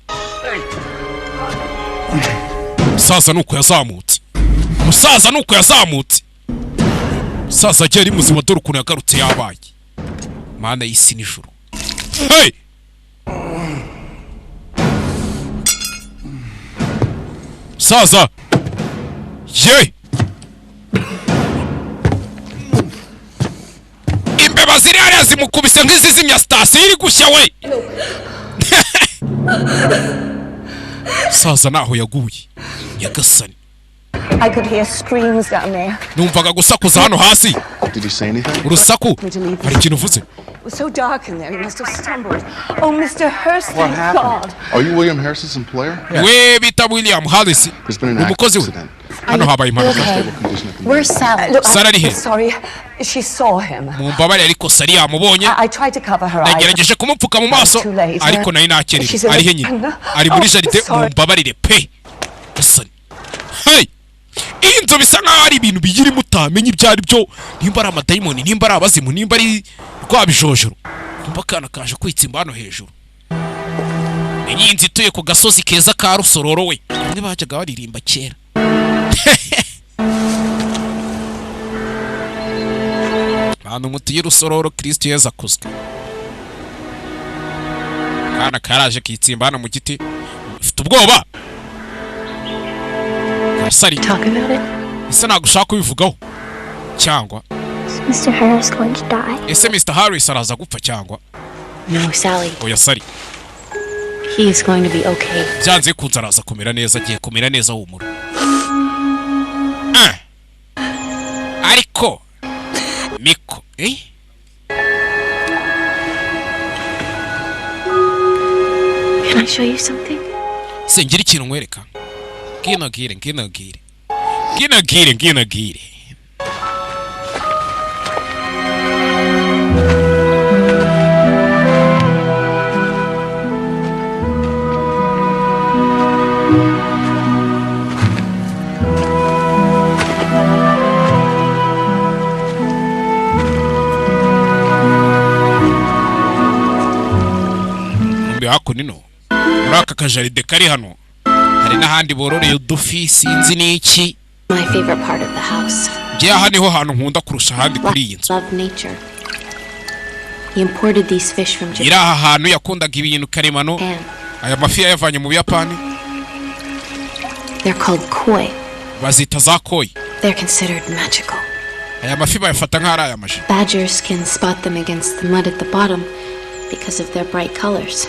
Musaza nuko yazamutse. Musaza nuko yazamutse. Musaza agiye ari muzima dore ukuntu yagarutse yabaye. Mana y'isi n'ijuru. Hey! Musaza! Ye! Imbeba ziri hariya zimukubise nk'izizimya sitasiyo iri gushya we. Musaza naho yaguye. Yagasani. I could hear screams down there. Numvaga gusakuza hano hasi. Did you say anything? Urusaku. Hari ikintu uvuze? It was so dark in there, he must have stumbled. Oh, Mr. Hurst, What thank happened? God. Are you William Harris's employer? We bita William Harris. There's been an accident. Hano habaye impanuka. Where's Sally? Look, Sally ari he? sorry, she saw him. Mumbabare ariko Sally yamubonye. I tried to cover her eyes. Nagerageje kumupfuka mu maso ariko nari nakereye. Ari he nyine? Ari muri jaride mumbabarire pe. Gasani. Hey! Inzo bisa nkaho ari ibintu bigiri mutamenye ibyo ari byo. Nimba ari amadayimoni, nimba ari abazimu, nimba ari rwabijojoro. Nimba kana kaje kwitsimba hano hejuru. Inyinzi tuye ku gasozi keza ka Rusororo we. Bamwe bajyaga baririmba kera. Hano mutiye Rusororo Kristo Yesu akuzwe. Kana karaje kitsimba hano mu giti. Ufite ubwoba. Sari. Talk about it. Isa nagushaka kubivugaho. Cyangwa Is Mr. Harris going to die? ese Mr. Harris araza gupfa cyangwa? No, Sally. Oya Sari. He is going to be okay. Byanze kunza araza kumera neza, agiye kumera neza humura. Ariko Miko, Can I show you something? Sengira ikintu nkwereka. Ginagire. Mbe hako nino. Muri aka kajaride kari hano. Hari n'ahandi bororeye udufi sinzi n'iki. My favorite part of the house. Ngiye aha niho hantu nkunda kurusha ahandi kuri iyi nzu. Love nature. He imported these fish from Japan. Ira aha hantu yakundaga ibintu karemano. Aya mafi yavanye mu Buyapani. They're called koi. Bazita za koi. They're considered magical. Aya mafi bayafata nk'ari aya maji. Badgers can spot them against the mud at the bottom because of their bright colors.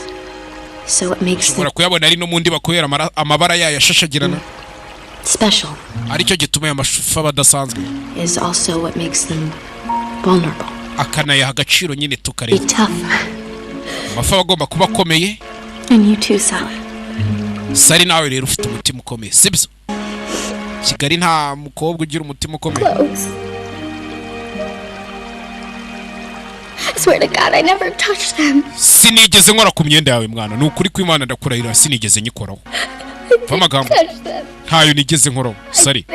So it makes them kuyabona ari no mundi bakoyera amabara yayo ashashagirana. Special. Aricyo gituma amashufa badasanzwe. Is also what makes them vulnerable. Akanaya agaciro nyine tukare. Be tough. Amafa bagomba kuba akomeye. And you too, Sally. Sari nawe rero ufite umutima ukomeye, sibyo? Kigali nta mukobwa ugira umutima ukomeye. I swear to God, I never touched them. Sinigeze nkora ku myenda yawe mwana, nukuri kw'Imana ndakurahira sinigeze nyikoraho. Vamagambo. Ntayo nigeze nkora, Sari.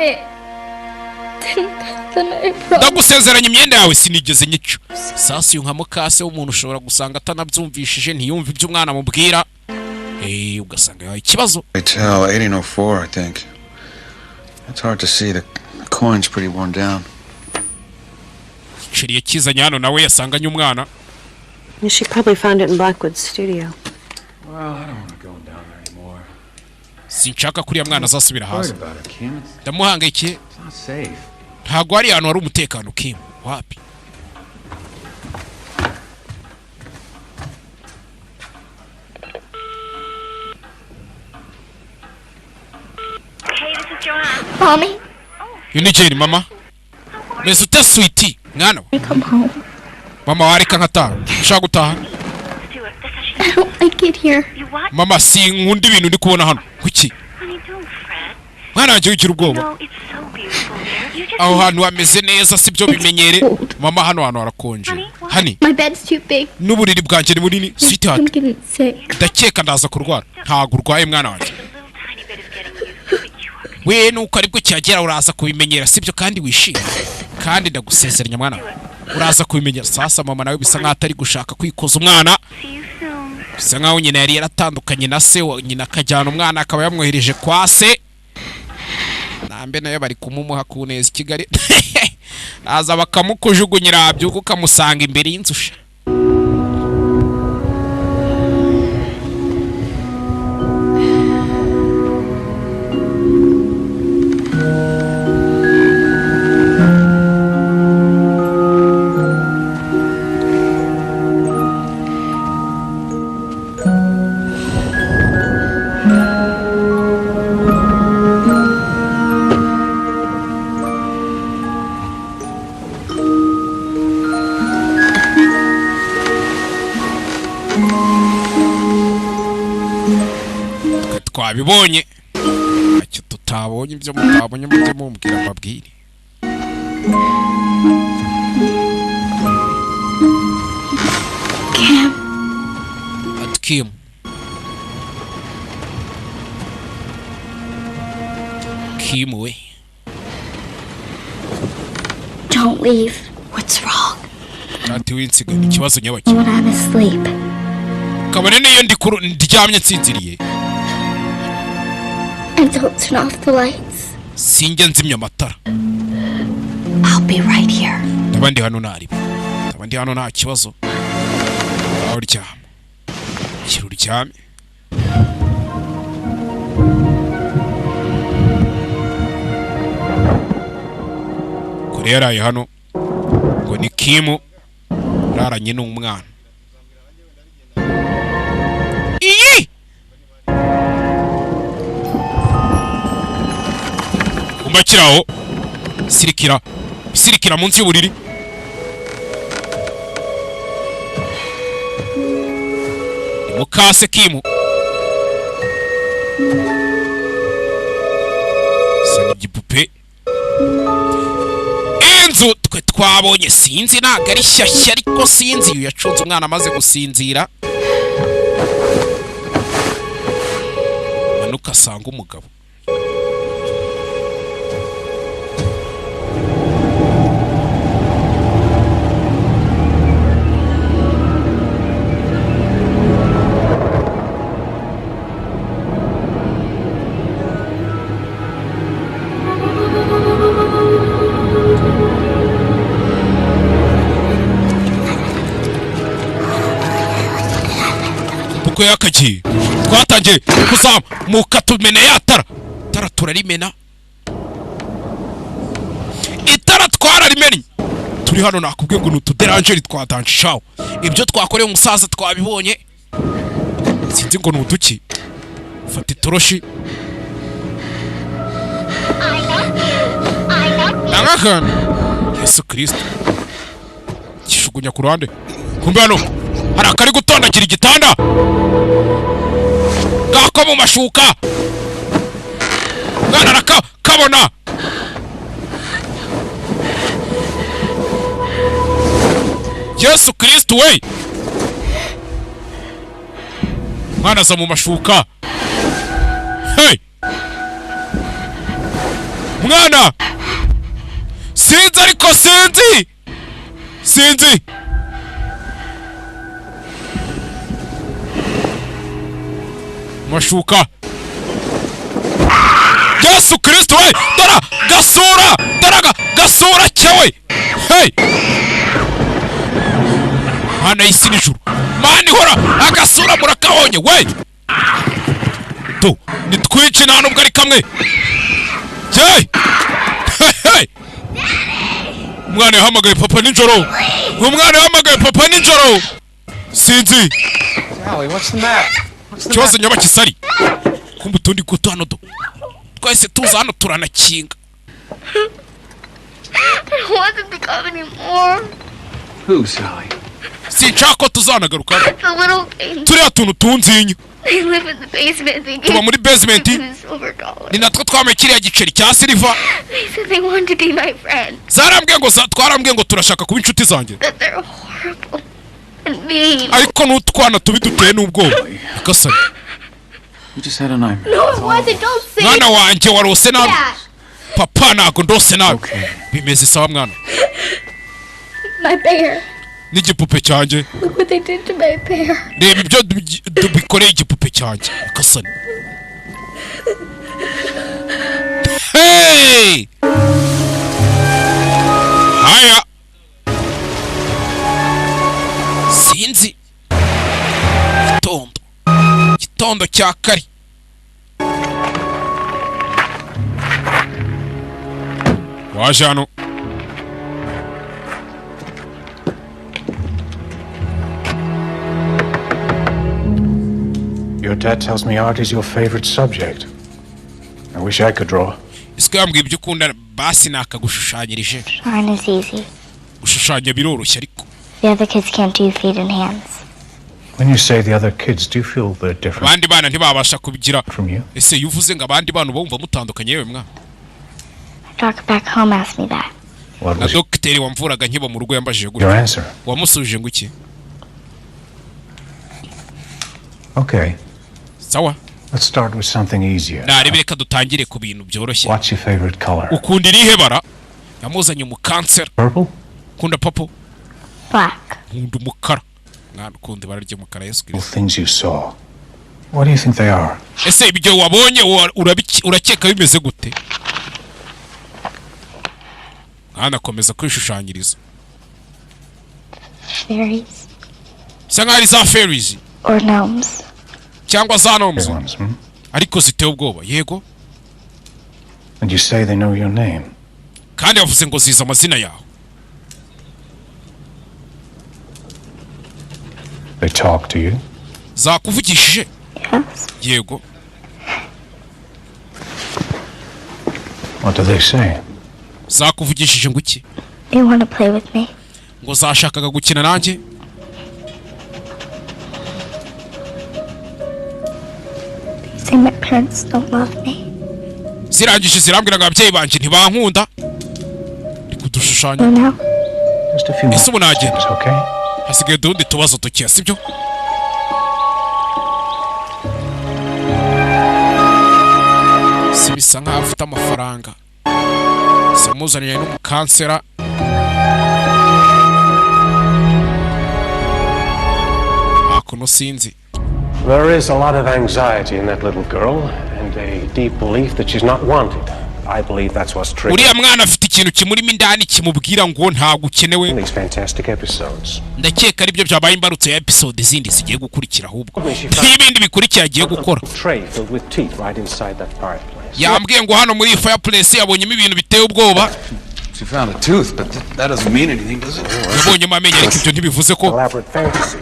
Ndagusezeranya imyenda yawe sinigeze nyico. Sasi nka mukase w'umuntu ushobora gusanga atanabyumvishije ntiyumva ibyo umwana mubwira. Ugasanga yawe ikibazo. Tell 1804, I think. It's hard to see, the coin's pretty worn down. Chiriye kizanye hano nawe yasanganye umwana. She probably found it in Blackwood's studio. Well, I don't want to go down there anymore. Sinshaka kuriya mwana azasubira hasi. Ndamuhangayikiye. Ntago ari hano hari umutekano Kim. Wapi? Hey, this is Joanne. Mommy? You ni Jane, mama? Mesute sweetie, mwana we. Come home. Mama wareka nkataha. Ushaka gutaha? I don't like it here. Mama sinkunda ibintu ndi kubona hano. Kuki? Mwana wanjye wigira ubwoba. Aho hantu hameze neza sibyo bimenyere. Mama hano harakonje. Hani? My bed's too big. N'uburiri bwanjye ni bunini. Sweetheart. I'm getting sick. Ndakeka ndaza kurwara. Ntago urwaye mwana wanjye. We nuko aribwo cyagera uraza kubimenyera sibyo kandi wishimye. Kandi ndagusezeranya mwana. Uraza kubimenyera. Sasa mama nawe bisa nkaho atari gushaka kwikoza umwana. Bisa nkaho nyina yari yaratandukanye na se nyina akajyana umwana akaba yamwohereje kwa se. Nambe nayo bari kumumuha kuneza Kigali. Aza bakamukujugunyira byuko kamusanga imbere y'inzusha. Twabibonye icyo tutabonye ibyo mutabonye mujye mumbwira mbabwire. Kim we. Don't leave. What's wrong? Ati winsiga ikibazo nyabaki. When I'm asleep. Kabone niyo ndiryamye nsinziriye. And don't turn off the lights. Sinjye nzimya amatara. I'll be right here. Ndabandi hano nta kibazo. Aho ryama. Kiruryame. Kure yaraye hano ngo ni Kim raranye n'umwana. Iyi umakiraho sirikira munsi y'uburiri. Mukase Kim sani gipupe inzu twe twabonye sinzi ntago ari shyashya ariko sinzi uyu yacunze umwana amaze gusinzira manuka asanga umugabo. Uko yakagiye twatangiye kuzamuka tumena yatara tara turarimena itara twararimeni turi hano nakubwiye ngo nutuderangeri twatancishaho ibyo twakoreye umusaza twabibonye. Sinzi ngo nuduki. Fata itoroshi. Nangakana. Yesu Kristo. Kishugunya ku ruhande. Kumbe hano hari akari gutondakira igitanda. Gako mu mashuka. Mwana kabona. Yesu Kristo we. Mwana za mu mashuka. Hey. Mwana. Sinzi ariko sinzi. Sinzi. Mashuka. Yesu Kristo we. Dora gasura. Dora gasura cyawe. Hey. Hana isi nijuru. Mani hora agasura murakabonye we. To nitwice nta nubwo ari kamwe. Hey. Hey. Umwana yahamagaye papa nijoro. Umwana yahamagaye papa nijoro. Sinzi. Sally, what's the matter? Kibazo nyabakisari. Kumbe tundi kutano do. Twese tuza hano turanakinga. I don't want them to come anymore. Who, Sally? Sinchako tuzanagaruka. The little things. Turiya tuntu tunzinyo. They live in the basement. They Tuba muri basement. Ni natwo twame kiriya giceri cya silver. They said they wanted to be my friend. Twarambwiye ngo turashaka kuba inshuti zanjye. That they're horrible and mean. Ariko n'utwana tubi duteye n'ubwoba. Akasani. You just had a nightmare. No, it wasn't. Don't say Mwana wanje warose nabi. Papa ntago ndose nabi. Bimeze sawa mwana. My bear. N'igipupe cyanjye. Look what they did to my bear. Reba ibyo dubikoreye igipupe cyanjye. Akasani. Hey! Haya. Sinzi. Gitondo cya kare. Waje hano. Your dad tells me art is your favorite subject. I wish I could draw. Isiko yambwiye ibyo ukunda basi nakagushushanyirije. Drawing is easy. Gushushanya biroroshye ariko. The other kids can't do feet and hands. When you say the other kids, do you feel they're different? Abandi bana ntibabasha kubigira. From you? Ese yuvuze ngo abandi bana bumva mutandukanye yewe mwa. Doctor back home asked me that. Na doctor wamvuraga nkiba mu rugo yambajije gutya. Your answer? Wamusubije ngo iki? Okay. Sawa. Let's start with something easier. Reka dutangire ku bintu byoroshye. What's your favorite color? Ukunda irihe bara? Yamuzanye mu cancer. Purple? Ukunda purple? Black. Ukunda umukara. Mwana ukunda ibara ry'umukara Yesu Kristo. Things you saw. What do you think they are? Ese ibyo wabonye urakeka bimeze gute? Mwana komeza kwishushanyiriza. Fairies. Sanga za fairies. Or gnomes. Cyangwa za gnomes. Ariko ziteye ubwoba. Yego. And you say they know your name. Kandi yavuze ngo ziza amazina yawe. They talk to you? Zakuvugishije? Yes. Yego. What do they say? Zakuvugishije ngo iki? They want to play with me. Ngo zashakaga gukina nanjye? Say my parents don't love me. Zirangije zirambwira ngo ababyeyi banje ntibankunda. Ndikudushushanya. Just a few Ese ubu nagenda. Okay? Hasigaye udundi tubazo dukeya sibyo? Sibisa nkaho afite amafaranga. Samuzaniye n'umukansera. Akuno sinzi. There is a lot of anxiety in that little girl and a deep belief that she's not wanted. I believe that's what's true. Uriya mwana afite ikintu kimurimo indani kimubwira ngo ntago ukenewe. These fantastic episodes. Ndakeka aribyo byabaye imbarutso ya episode zindi zigiye gukurikira ahubwo. N'ibindi bikurikira agiye gukora. Tray filled with teeth right inside that fireplace. Yambwiye ngo hano muri fireplace yabonyemo ibintu biteye ubwoba. She found a tooth, but that doesn't mean anything, does it? Yabonye mamenye ariko ibyo ntibivuze ko elaborate fantasy.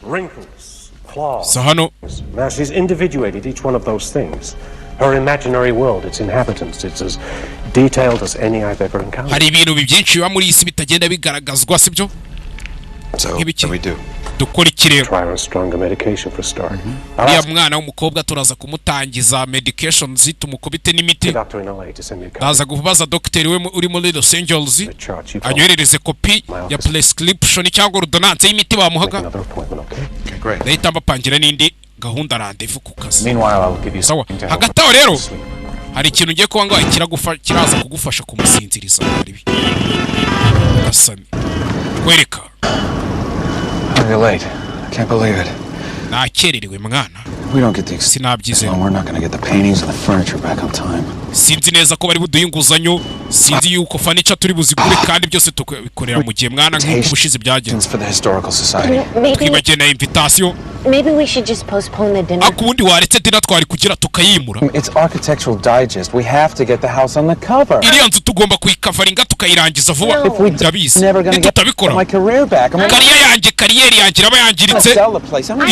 Wrinkles, claws. So hano Now she's individuated each one of those things. Her imaginary world, its inhabitants, it's as detailed as any I've ever encountered. hari ibintu byinshi biba muri isi bitagenda bigaragazwa sibyo So what do we do? dukora iki rero Try her a stronger medication for a start. uriya mwana w'umukobwa turaza kumutangiza medications tumukubite n'imiti ndaza kubaza dogiteri we uri muri Los Angeles anyoherereze kopi ya prescription cyangwa ordonnance y'imiti bamuhaga ndahita mbapangira n'indi gahunda rendezvous ku kazi sawa hagati aho rero hari ikintu ngiye kuba ngo kiraza kugufasha kumusinziriza aribi asani kwereka You're late. I can't believe it. nakererewe mwana We don't get the sinabyizera we're not going to get the paintings and the furniture back on time. sinzi neza ko bari buduhe inguzanyo sinzi yuko furniture turi buzigure kandi byose tubikorera mu gihe mwana nk'uko ubushize byagenze For the historical society. twibagena invitation Maybe we should just postpone the dinner. akubundi waretse dinner twari kugira tukayimura It's Architectural Digest. We have to get the house on the cover. iriya nzu tugomba kuyikavaringa tukayirangiza vuba If we ndabizi never going to get tutabikora my career back. kariyeri yanjye iraba yangiritse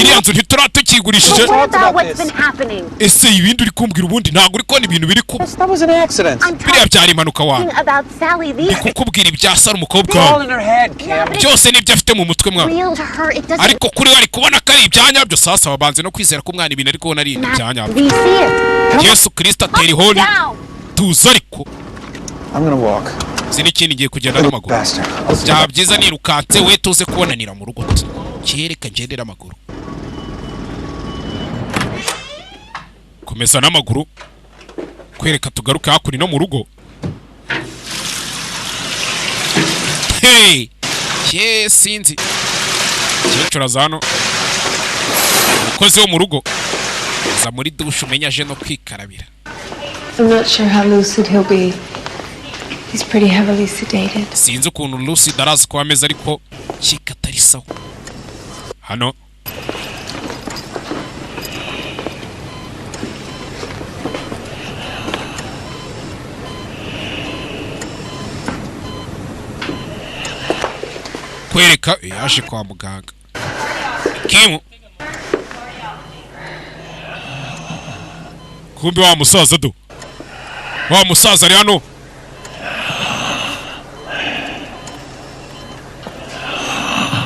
iriya nzu ntituratugigurishije About what's been happening. ese ibindi uri kumbwira ubundi ntabwo uri kubona ibintu biri kuba That was an accident. biriya byari impanuka wawe About Sally, these kukubwira ibya Sara umukobwa All wawe in her head, Cam. byose nibyo afite mu mutwe mwawe real to her. It doesn't. ariko kuri we ari kubona ko ari ibyanyabyo sasa babanze no kwizera ko umwana ibintu ari kubona ari ibyanyabyo We see it. Yesu Kristo atera ihoni tuza ariko I'm going to walk. izi n'ikindi ngiye kugenda n'amaguru byaba byiza nirukanse we tuze kubonanira mu rugo kereka ngendera amaguru komeza n'amaguru kwereka tugaruke hakuri no mu rugo hey sinzi cyecura zano umukozi wo mu rugo za muri dushe umenya aje no kwikarabira I'm not sure how lucid he'll be. He's pretty heavily sedated. sinzi ukuntu lucid arazi ko ameze ariko kikatari sawa hano kwereka yaje kwa muganga Kimu kumbe wa musaza do wa musaza ari hano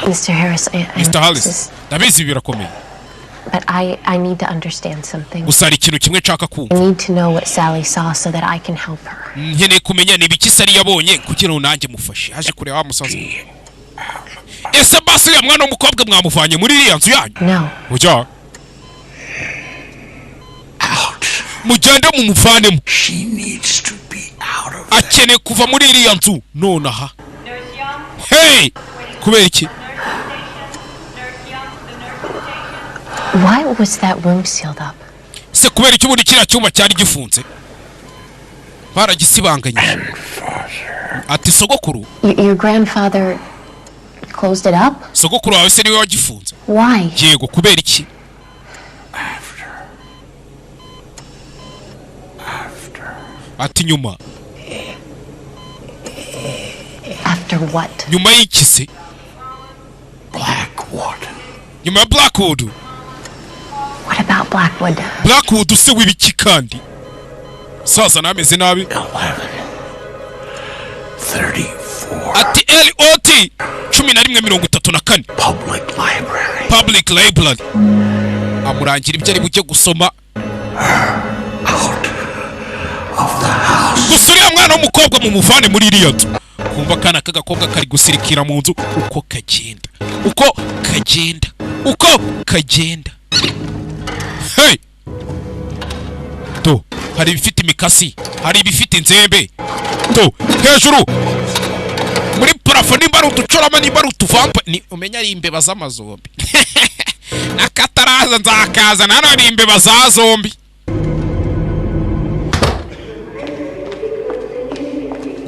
Mr. Harris, Mr. Harris ndabizi birakomeye but I need to understand something. gusa hari ikintu kimwe nshaka kumva I need to know what Sally saw so that I can help her. nkeneye kumenya ni ibiki Sari yabonye kugira ngo nanjye mufashe yaje kureba wa musaza ese basi ya mwana w'umukobwa mwamuvanye muri iriya nzu yanyu No. ujya mugende mumuvanemo akeneye kuva muri iriya nzu nonaha hey kubera iki Why was that room sealed up? se kubera iki ubundi kiriya cyumba cyari gifunze baragisibanganyije ati sogokuru Your grandfather closed it up? sogokuru wawe se niwe wagifunze Why? yego kubera iki ati nyuma After what? nyuma y'iki se nyuma ya Blackwood What about Blackwood? Blackwood se w'ibiki kandi sasa nameze nabi ati LOT 1134 Public Library amurangira ibyo ari bujye gusoma gusa uriya mwana w'umukobwa mumuvane muri iriya nzu kumva akana k'agakobwa kari gusirikira mu nzu uko kagenda hey do hari ibifite imikasi hari ibifite inzembe do hejuru muri parafo nimba ari uducorama nimba ari utuvampa ni umenya ari imbeba z'amazombi nakataraza nzakaza nano ari imbeba za zombi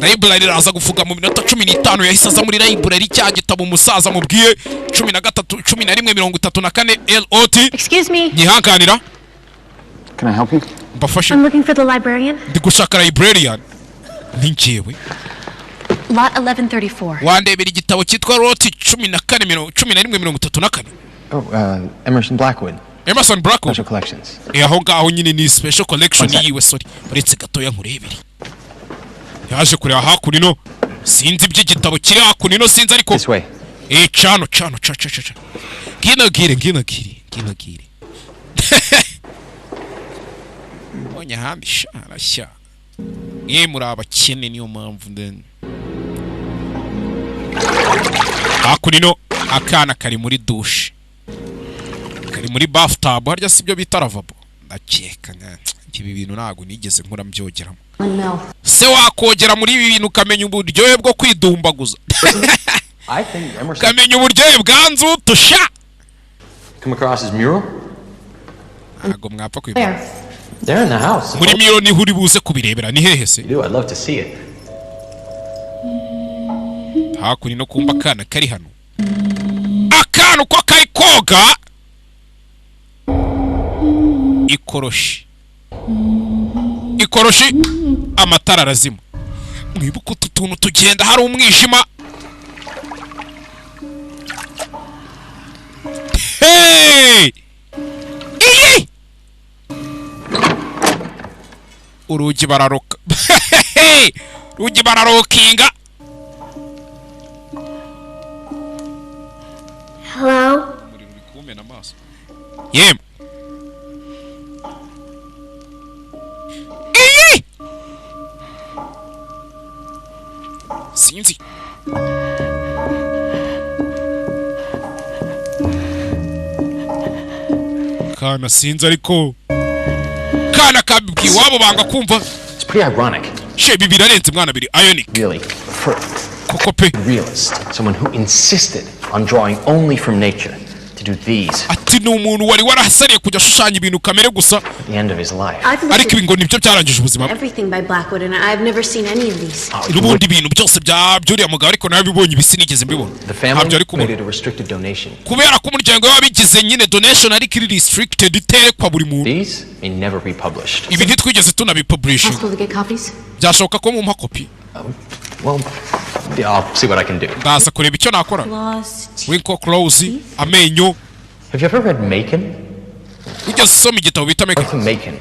library raza gufuga mu minota 15 yahise aza muri library cya gitabo umusaza mubwiye 13:11:34 LOT. Excuse me. Nyihanganira. Can I help you? Mbafashe. I'm looking for the librarian. Ndi gushaka librarian. Ninjewe. Lot 1134. wandebera igitabo cyitwa Lot 14:11:34. Emerson Blackwood. Emerson Blackwood. Special collections. Aho ngaho nyine ni special collection yiwe, sorry. Uretse gatoya nkurebere. Yaje kureba hakurino. Sinzi iby'igitabo kiri hakurino sinzi ariko. This way. Chano. Gina gire. Onya handi sharashya. Muri abakene niyo mpamvu ndende. Hakurino akana kari muri douche. Kari muri bathtub, harya sibyo bita lavabo. Ndakeka ibi bintu ntago nigeze nkura mbyogeramo. Se wakogera muri ibi bintu ukamenya uburyohe bwo kwidumbaguza. Kamenya uburyohe bwanzu tusha. Come across his mural? Ntago mwapfa kwibona. They're in the house. Muri miro ni huri buze kubirebera ni hehe se? I'd love to see it. Hakuri no kumba kana kari hano. Akana uko kari koga. Ikoroshi amatara arazima. Mwibuka utuntu tugenda hari umwijima. Hey! Iyi! Urugi bararoka. Urugi bararokinga. Hello? Yem. Iyi! Sinzi. Kana sinzi ariko. Kana kabibwi wabo banga kumva. It's pretty ironic. Shebi birarenze mwana biri ionic. Really? Kokope. Realist. Someone who insisted on drawing only from nature to do these. Ati ni umuntu wari warahasariye kujya shushanya ibintu kamere gusa. At the end of his life. Ariko ibingo nibyo byarangije ubuzima. Everything by Blackwood and I've never seen any of these. Ubundi ibintu byose byuriya mugabo ariko nawe bibonye ibisinigeze mbibona. The family made a restricted donation. Kubera ko umuryango wabigize nyine donation ariko iri restricted iterekwa buri muntu. These may never be published. Ibi ntitwigeze tunabipublishing. Possible to get copies? Byashoboka ko mu makopi. Well, yeah, I'll see what I can do. Ndaza kureba icyo nakora. Winkle Close, amenyo. Have you ever read Macon? Ujya soma igitabo bita Macon.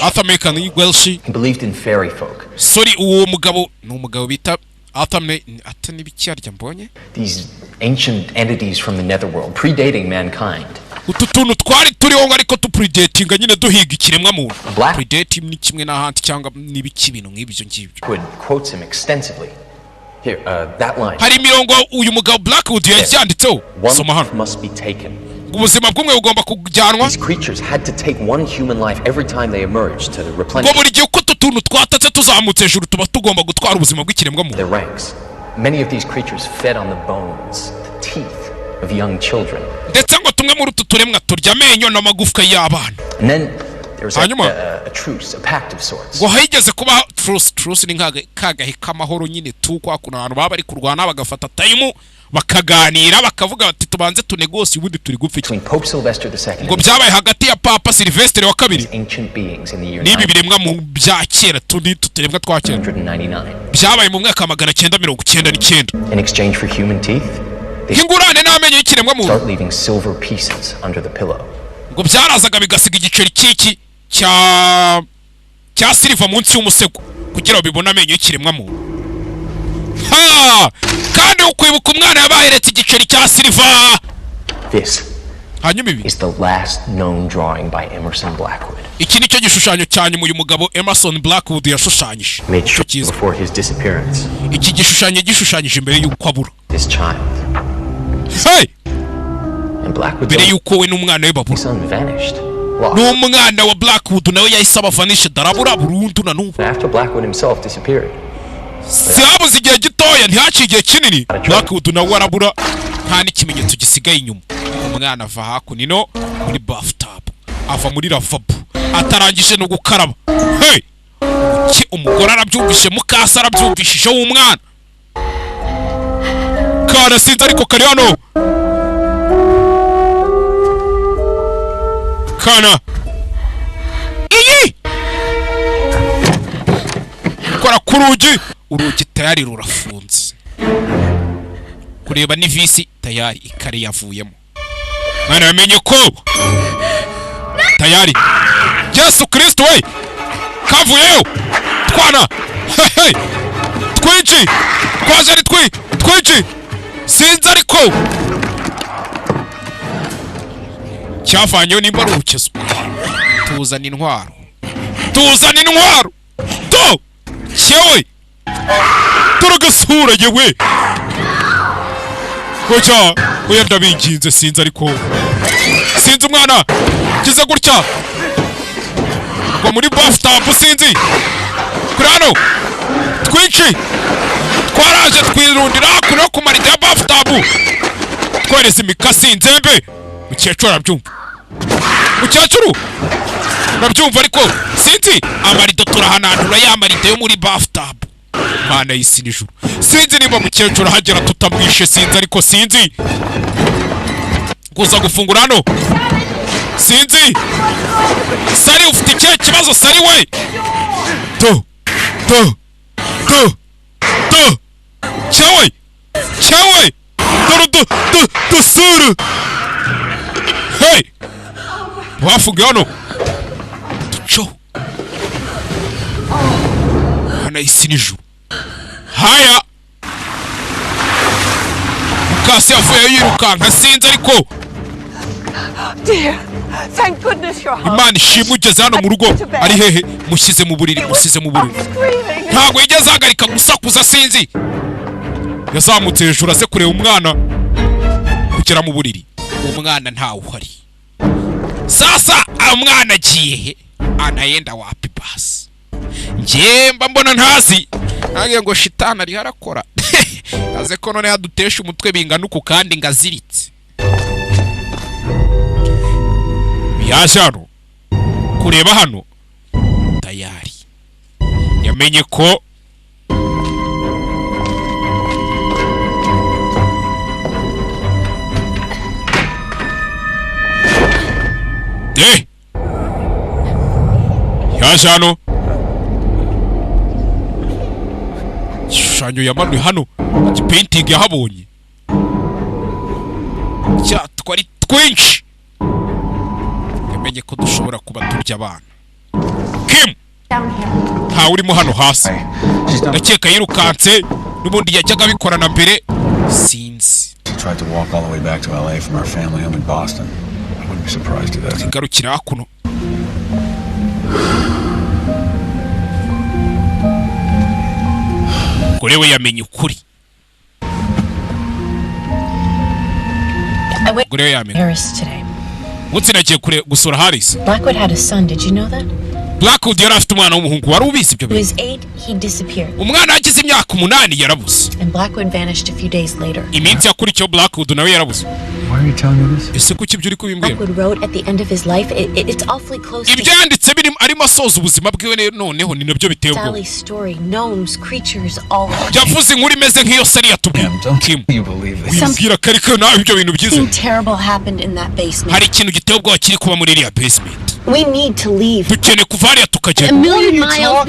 Arthur Macon, Welsh. He believed in fairy folk. Sorry, uwo mugabo ni umugabo bita ata n'ibicyarya mbonye. These ancient entities from the netherworld, predating mankind. Utuntu twari turiho ariko tupredatinga nyine duhiga ikiremwa muntu. Predating ni kimwe n'ahandi cyangwa n'ibiki bintu nk'ibyo ngibyo. Quotes him extensively. Here, that line. Hari imirongo uyu mugabo Blackwood yacyanditseho. Soma hano. Must be taken. Ubuzima bw'umwe bugomba kujyanwa. These creatures had to take one human life every time they emerged to replenish. Ngo buri gihe uko utuntu twatatse tuzamutse hejuru tuba tugomba gutwara ubuzima bw'ikiremwa muntu. Their ranks. Many of these creatures fed on the bones, the teeth of young children. Ndetse ngo tumwe muri utu turemwa turya amenyo n'amagufwa y'abana. And then there was a truce, a pact of sorts. Ngo higeze kuba truce ni kagahe k'amahoro nyine tukwa kuna abantu baba bari kurwana bagafata time bakaganira bakavuga bati tubanze tunegosi ubundi turi gupfa iki. Ngo byabaye hagati ya Papa Sylvestre wa kabiri n'ibi biremwa mu bya kera tuturemwa twa kera byabaye mu mwaka 999 in exchange for human teeth. Ingurane n'amenyo y'ikiremwa mu start leaving silver pieces under the pillow. Ngo byarazaga bigasiga igiceri cyiki cya silver munsi y'umusego kugira bibone amenyo y'ikiremwa mu. Ha! Kandi ukwibuka umwana yabaheretse igiceri cya silver. This is the last known drawing by Emerson Blackwood. Iki nicyo gishushanyo cyane uyu mugabo Emerson Blackwood yashushanyije. Before his disappearance. Iki gishushanyo gishushanyije imbere y'uko abura. This child. Hey! And Blackwood. Mbere y'uko we n'umwana we babura. His son vanished. N'umwana wa Blackwood nawe yahise abavanisha darabura burundu na n'ubu. After Blackwood himself disappeared. Sihabuze igihe gitoya ntihaciye igihe kinini Blackwood nawe arabura nta n'ikimenyetso gisigaye inyuma. Umwana ava hakunino muri bathtub ava muri lavabo atarangije no gukaraba. Hey! Umugore arabyumvishe mukasa arabyumvishishe w'umwana. Kana sinzi ariko kari hano. Kana iyi kora kurugi urugi tayari rurafunze, kureba ni visi tayari ikari yavuyemo. Mwana yamenye ko tayari Yesu Kristo we kavuyeyo twana hey twinji kwaje ari twinji sinzi ariko cyavanyeho nimba rukezo. Tuzana intwaro to cyewe turagasura yewe kocha oya ndabinginze sinzi ariko sinzi umwana kiza gutya ngo muri bathtub sinzi kurano twinshi twaraje twirundira kuno kumarida bathtub twereze imikasi nzembe mukecuru arabyumva mukecuru nabyumva ariko sinzi amarido turahanandura ya marido yo muri bathtub. Mana y'isi n'ijuru sinzi niba mukecuru hagera tutamwishe sinzi ariko sinzi kuza gufungura hano sinzi. Sari ufite ikihe kibazo Sari we? To cyewe dusuru hey wafunge hano tuco hana isi n'ijuru. Haya mukase avuye yirukanka sinzi ariko Dear, thank goodness you're home. Imana ishimwe ugeze hano mu rugo. Ari hehe? Musize mu buriri. Ntabwo yigeze ahagarika gusakuza sinzi. Yazamutse hejuru aze kureba umwana kugera mu buriri. Umwana ntawe uhari. Sasa umwana agiye he? Anaenda wapi basi? Njemba mbona ntazi. Nange ngo shitani ari harakora. Aze ko none yadutesha umutwe bingana uko kandi ngaziritse. Yaje hano kureba hano tayari yamenye ko yaje hano igishushanyo yamanuye hano igipainting yahabonye twari twinshi. Yamenye ko dushobora kuba turya abana. Kim ntawe urimo hano hasi. Ndakeka yirukanse n'ubundi yajyaga bikorana mbere sinzi. Garukira hakuno. Kore we yamenye ukuri. Kore we yamenye. What's nagiye kure gusura Harris? Blackwood had a son, did you know that? Blackwood yari afite umwana w'umuhungu wari ubizi ibyo bintu. He was 8, he disappeared. Umwana agize imyaka 8 yarabuze. And Blackwood vanished a few days later. Iminsi yakurikiyeho Blackwood nawe yarabuze. Why are you telling me this? Ese kuki ibyo uri kubimbwira? Blackwood wrote at the end of his life, it's awfully close to ibyanditse biri arimo asoza ubuzima bwiwe noneho ni nabyo biteye ubwo. Sally's story, gnomes, creatures, all. Yavuze inkuru imeze nk'iyo Sally yatubwiye. Kim, wimbwira kariko nawe ibyo bintu byize. Something terrible happened in that basement. Hari ikintu giteye ubwo kiri kuba muri iriya basement. We need to leave. Dukeneye kuva hariya tukagenda.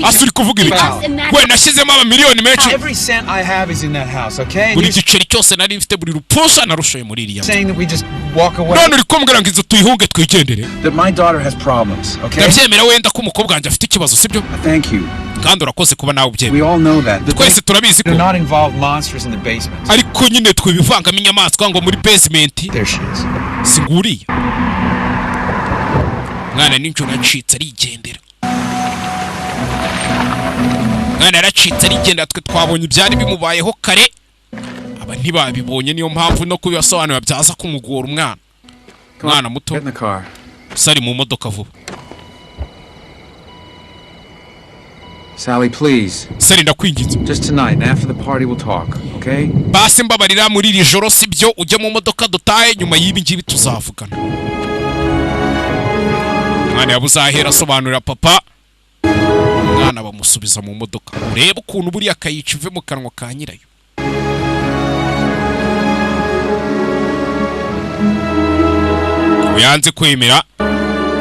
Asuri kuvuga ibiki? We nashyizemo amamiliyoni menshi. Every cent I have is in that house, okay? Buri giceri cyose nari mfite buri rupfusha narushoye muri iriya. Saying that we just walk away. None uri kumbwira ngo inzu tuyihunge twigendere. That my daughter has problems, okay? Ndabyemera wenda ko umukobwa wanjye afite ikibazo sibyo? Thank you. Kandi urakoze kuba nawe ubyemera. We all know that. Twese turabizi ko. Do not involve monsters in the basement. Ariko nyine twibivanga inyamaswa ngo muri basement. There she is. Singuriye. Mwana ninjoro acitse arigendera. Mwana aracitse arigendera twe twabonye ibyari bimubayeho kare. Aba ntibabibonye niyo mpamvu no kubibasobanura byaza kumugora umwana. Mwana muto. Sari mu modoka vuba. Sally, please. Sari ndakwinginze. Just tonight, and after the party we'll talk, okay? Basi mbabarira muri iri joro sibyo ujye mu modoka dutaye nyuma y'ibi ngibi tuzavugana. Mwana yabuzahera asobanurira papa. Mwana bamusubiza mu modoka. Urebe ukuntu buri akayica ive mu kanwa ka nyirayo. Yanze kwemera,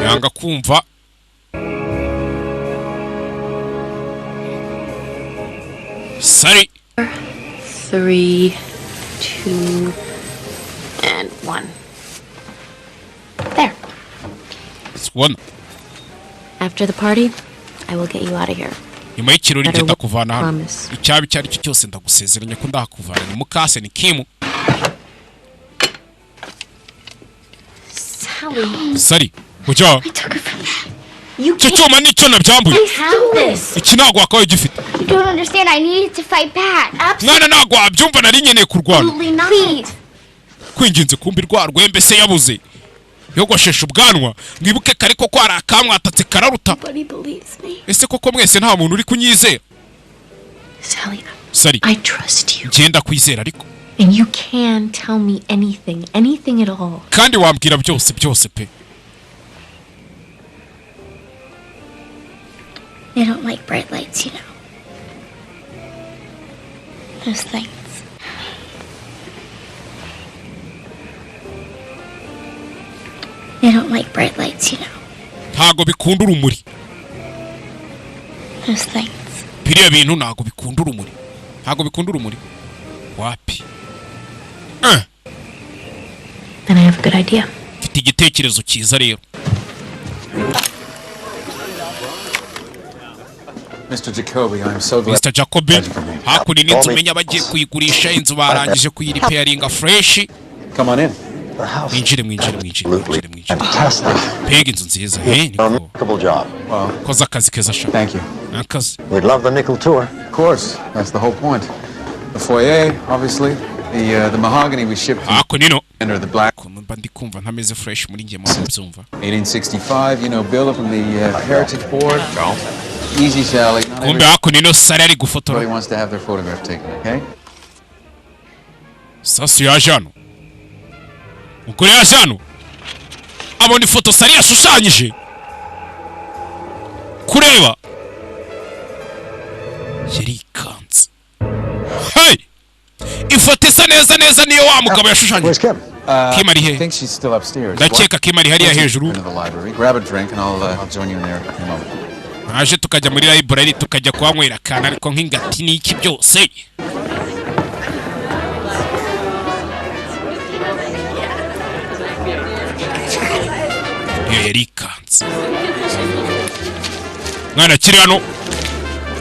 yanga kumva. Sorry. 3, 2, and 1. There. It's 1. After the party, I will get you out of here. Nyuma y'ikirori ngenda kuvana hano. Icyaba icyo ari cyo cyose ndagusezeranya ko ndahakuvana. Ni mukase ni Kim. Sorry. Ujya. Cyo cyuma nicyo nabyambuye. Iki ntabwo wakabaye gifite. You don't understand. I needed to fight back. Mwana ntabwo wabyumva nari nkeneye kurwana. Please. Kwinginze kumbi rwarwe mbese yabuze. Yogoshesha ubwanwa mwibuke kare ko kwara akamwatatse kararuta. Ese koko mwese nta muntu uri kunyizera. Sorry. I trust you. Genda kwizera ariko. And you can tell me anything at all. Kandi wambwira byose pe. They don't like bright lights, you know. Those things. They don't like bright lights, you know. Ntago bikunda urumuri. Those things. Biriya bintu ntago bikunda urumuri. Ntago bikunda urumuri. Wapi? Then I have a good idea. Mfite igitekerezo cyiza rero. Mr. Jacoby, I'm so glad. Mr. Jacoby, hakuri n'inzu menya bagiye kuyigurisha inzu barangije kuyiripairinga fresh. Come on in. Mwinjire. Fantastic. Pega inzu nziza. Niko. Remarkable job. Koza akazi keza sha. Thank you. Akazi. We'd love the nickel tour. Of course, that's the whole point. The foyer, obviously. The mahogany we shipped from under the black. Mba ndikumva ntameze fresh muri ngiye mu byumva. 1865, you know, built from the heritage board. Easy, Sally. Kumbe hako nino sari ari gufotora. Everybody wants to have their photograph taken, okay? Sasa yaje hano. Ukuri yaje hano. Abona ifoto sari yashushanyije. Kureba. Yarikanze. Hey! Ifoto isa neza niyo wa mugabo yashushanyije. Kim ari he? I think she's still upstairs. Ndakeka Kim ari hariya hejuru. Grab a drink and I'll join you in there in a moment. Aje tukajya muri library tukajya kuhanywera kana ariko nk'ingati n'iki byose. Yarikanze. Mwana kiri hano.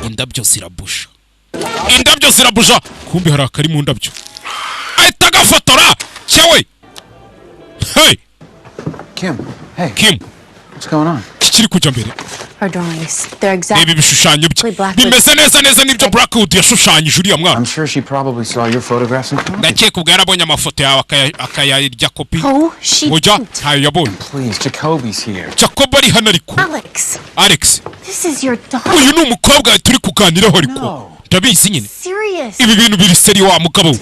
Indabyo zirabusha. Kumbe hari akari mu ndabyo. Ahita gafotora. Cyewe. Hey. Kim. Hey. Kim. What's going on? Kiri kujya mbere. Our drawings. They're exactly. Ibi bishushanyo bye. Bimeze neza nibyo Blackwood yashushanyije uriya mwana. I'm sure she probably saw your photographs and comments. Ndakeka ubwo yarabonye amafoto yawe akayarya kopi. Oh, she. Oja, ntayo yabonye. Please, Jacoby's here. Jacob ari hano ariko. Alex. This is your daughter. Uyu ni umukobwa turi kuganiraho ariko. Ndabizi nyine. Serious. Ibi bintu biri seri wa mugabo.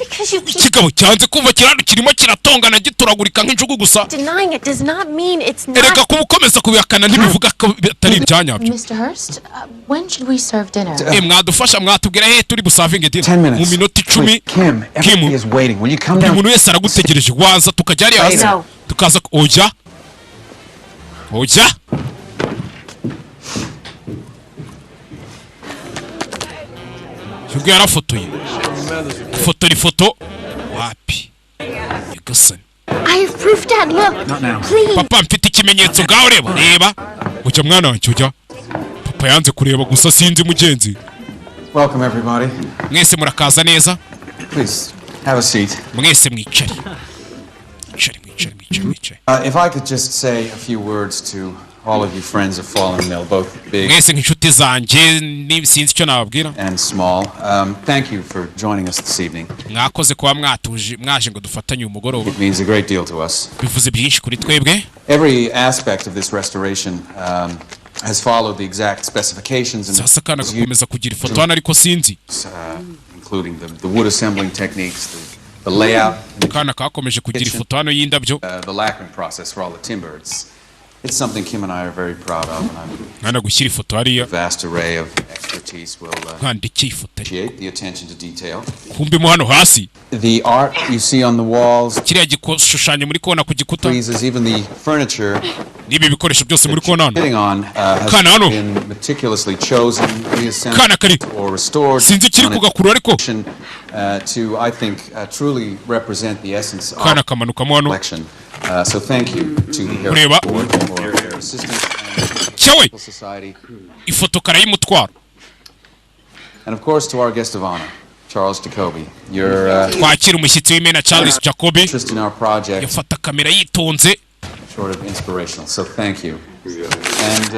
Kigabo cyanze kumva kirano kirimo kiratongana gituragurika nk'injugu gusa. Denying it does not mean it's not. Erega kubukomeza kubihakana ntibivuga ko atari ibyanyabyo. Mr. Hurst, when should we serve dinner? Mwadufasha mwatubwira turi busavinge dinner. 10 minutes. Mu minota 10. Kim, everybody is waiting. Will you come down? Umuntu wese aragutegereje waza tukajya ari hasi. Tukaza oja. Yugo yarafotoye. Fotora ifoto. Wapi? Yagasani. I have proof, Dad. Look. Not now. Please. Papa mfite ikimenyetso ngaho reba. Ujya mwana wanjye ujya. Papa yanze kureba gusa sinzi mugenzi. Welcome everybody. Mwese murakaza neza. Please have a seat. Mwese mwicare. If I could just say a few words to all of you friends of Fallen Mill, both big and small. Thank you for joining us this evening. It means a great deal to us. Every aspect of this restoration has followed the exact specifications and including the wood assembling techniques, the layout, the lacquering process for all the timber. It's something Kim and I are very proud of, and a vast array of expertise will appreciate the attention to detail. The art you see on the walls, freezes, even the furniture sitting on has been meticulously chosen, reassembled, or restored to, I think, truly represent the essence of the collection. So thank you to the Heritage Board for their assistance and society. And of course to our guest of honor, Charles Jacoby. Your interest in our project short of inspirational, so thank you. And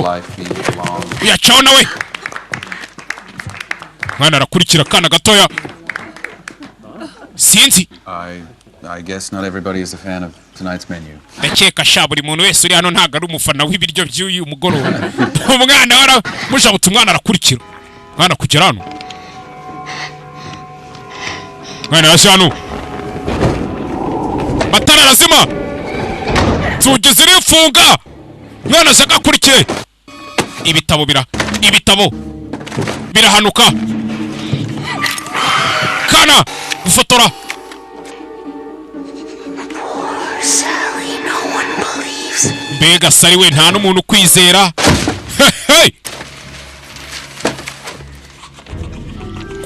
life being long. I guess not everybody is a fan of tonight's menu. Ndakeka sha buri muntu wese uri hano ntago ari umufana w'ibiryo by'uyu mugoroba. Umwana wara mushabutse umwana arakurikira. Mwana kugera hano. Mwana yashe hano. Matara arazima. Zugi zirifunga. Mwana ashaka kurikiye. Ibitabo birahanuka. Kana gufotora. Sally, no one believes. Mbega Sally we nta n'umuntu kwizera. Hey!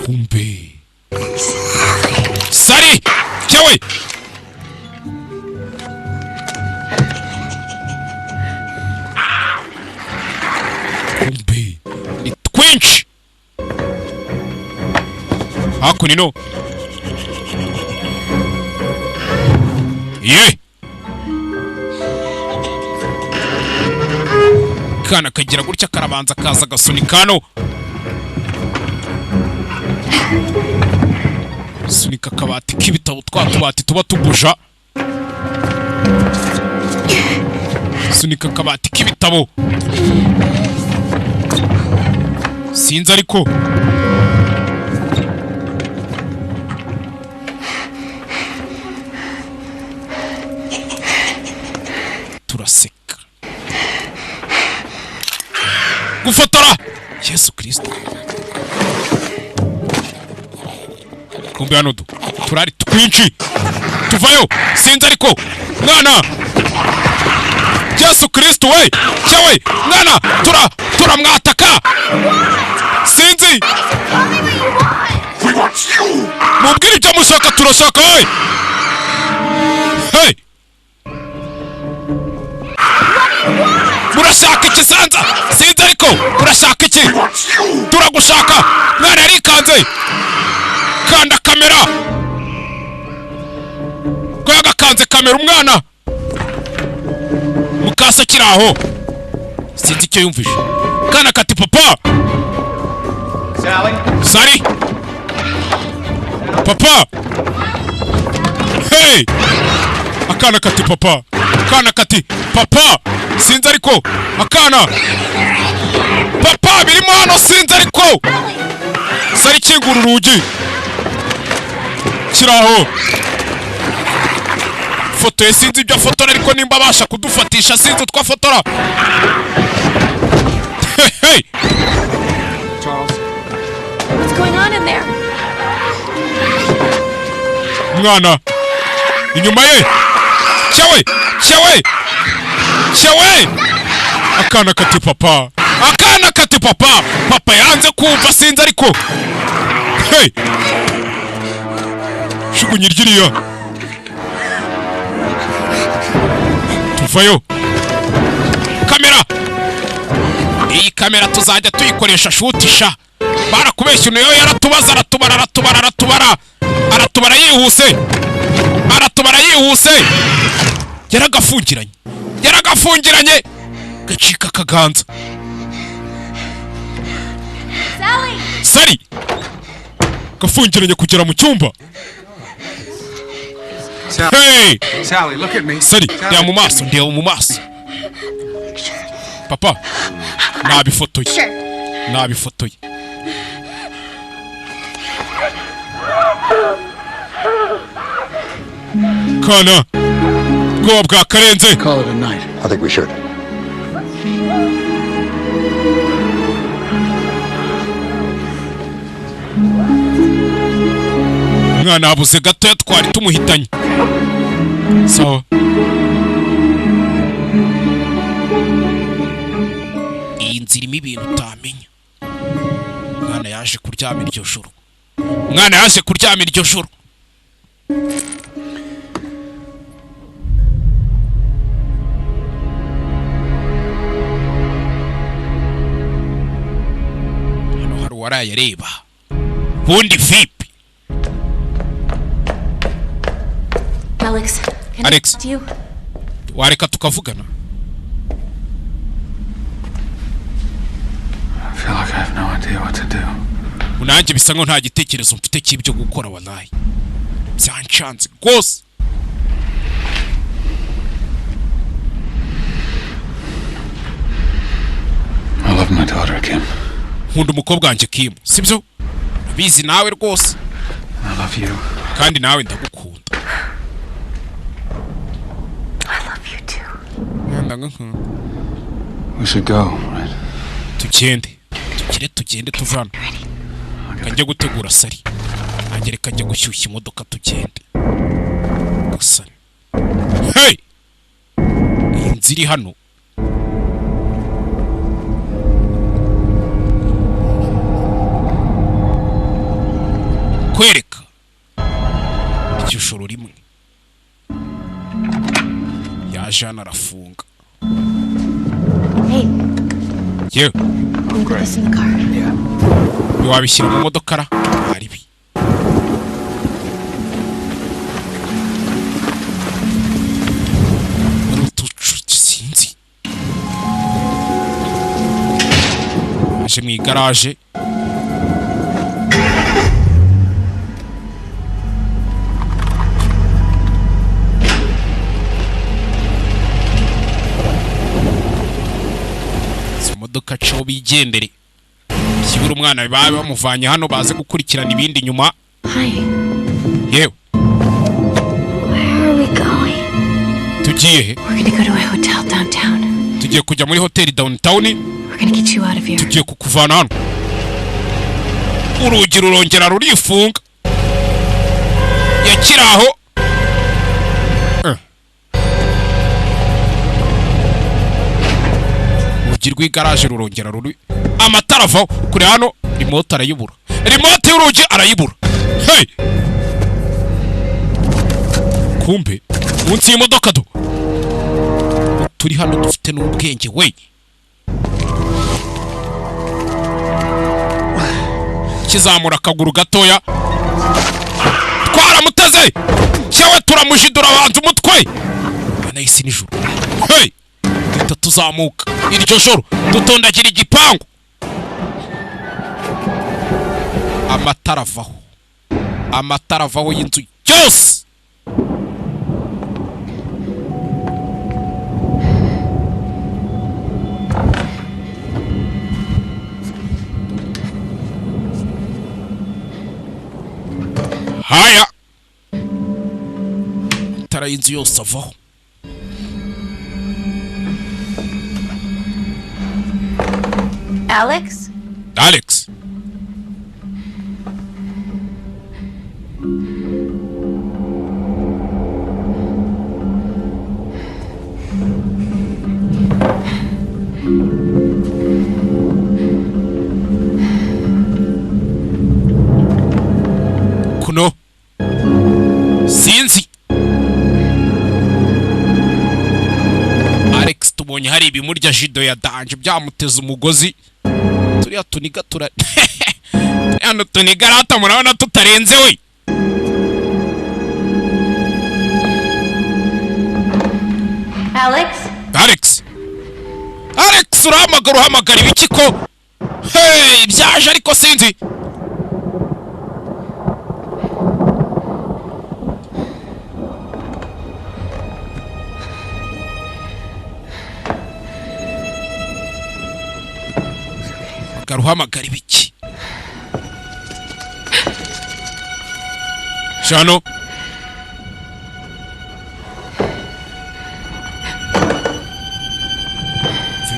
Kumbe. Sally! Cyawe! Kumbe. Ni twinshi. Hakunino. Ye! Kana kagira gutya karabanza kaza gasunikano. Sunika kabati k'ibitabo twatubati tuba tubuja. Sunika kabati k'ibitabo. Sinzi ariko. Turaseka. Gufotora Yesu Kristo. Kumbe hano turari twinshi. Tuvayo sinzi ariko mwana Yesu Kristo we cyawe mwana turamwataka sinzi mubwire ibyo mushaka turashaka we. Hey Murashaka iki sanza? Sinzi ariko murashaka iki? Turagushaka mwana arikanze. Kanda kamera. Kwaga kanze kamera umwana. Mukasa kiraho. Sinzi icyo yumvishe. Kana kati papa. Sally. Papa. Hey. Akana kati papa. Akana kati papa. Sinzi ariko akana papa birimo hano sinzi ariko Sari kingura urugi kiraho foto ye sinzi ibyo fotora ariko nimba abasha kudufatisha sinzi twafotora. Hey Charles, what's going on in there? Mwana inyuma ye cyawe akana kati papa papa yanze kumva sinzi ariko. Hey shugunyirgiriya tuvayo kamera. Iyi kamera tuzajya tuyikoresha shutisha. Barakubeshya uno yaratubaza aratubara yihuse yaragafungiranye gacika kaganza. Sally gafungiranye kugera mu cyumba. Hey Sally, look at me. Sally ndeba mu maso papa nabifotoye. Kana ubwoba bwakarenze. Call it a night. I think we should. Mwana abuze gato twari tumuhitanye. So iyi nzira irimo ibintu utamenya. Mwana yaje kuryama iryo joro. Mwana yaje kuryama iryo joro. Hano hari uwaraye areba. Bundi vipi? Alex, can I Alex, talk to you? wareka tukavugana. I feel like I have no idea what to do. Unanjye bisa nko nta gitekerezo mfite cy'ibyo gukora wallahi. Byanchanze rwose. I love my daughter, Kim. Nkunda umukobwa wanjye Kim, sibyo? Bizi nawe rwose. I love you. Kandi nawe ndagukunda. I love you too. Ndagukunda. We should go, right? Tugende tuvana. Kajya gutegura sari. Agere kajya gushyushya imodoka tugende. Gusa. Hey! Iyi nziri hano. Kwereka. Iryo joro rimwe. Yaje hano arafunga. Hey. Yeah. Can you put this in the car? Yeah. Wabishyira mu modoka ra? Aribi. Sinzi. Aje mu igaraje. Imodoka cyo bigendere. Kibura umwana babe bamuvanye hano baze gukurikirana ibindi nyuma. Hi. Yewe. Where are we going? Tugiye he? We're gonna go to a hotel downtown. Tugiye kujya muri hoteli downtown. We're gonna get you out of here. Tugiye kukuvana hano. Urugi rurongera rurifunga. Yakiraho. Urugi rw'igaraje rurongera ruri. Amatara avaho kuri hano remote arayibura. Remote y'urugi arayibura. Hey! Kumbe munsi y'imodoka do. Turi hano dufite n'ubwenge we. Kizamura akaguru gatoya. Twaramuteze. Cyawe turamujidura bantu umutwe. Anayisi nijoro. Hey! Tuzamuka iryo joro dutondagira igipangu. Amatara avaho y'inzu yose. Haya, amatara y'inzu yose avaho. Alex? Alex. Kuno. Sinzi. Alex tubonye hari ibimurya jido ya danje byamuteza umugozi. Turiya tuniga tura. Hano tuniga rata murabona tutarenze we. Alex uramagara ibiki ko? Hey, byaje ariko sinzi. Garuhamagara ibiki? Shano.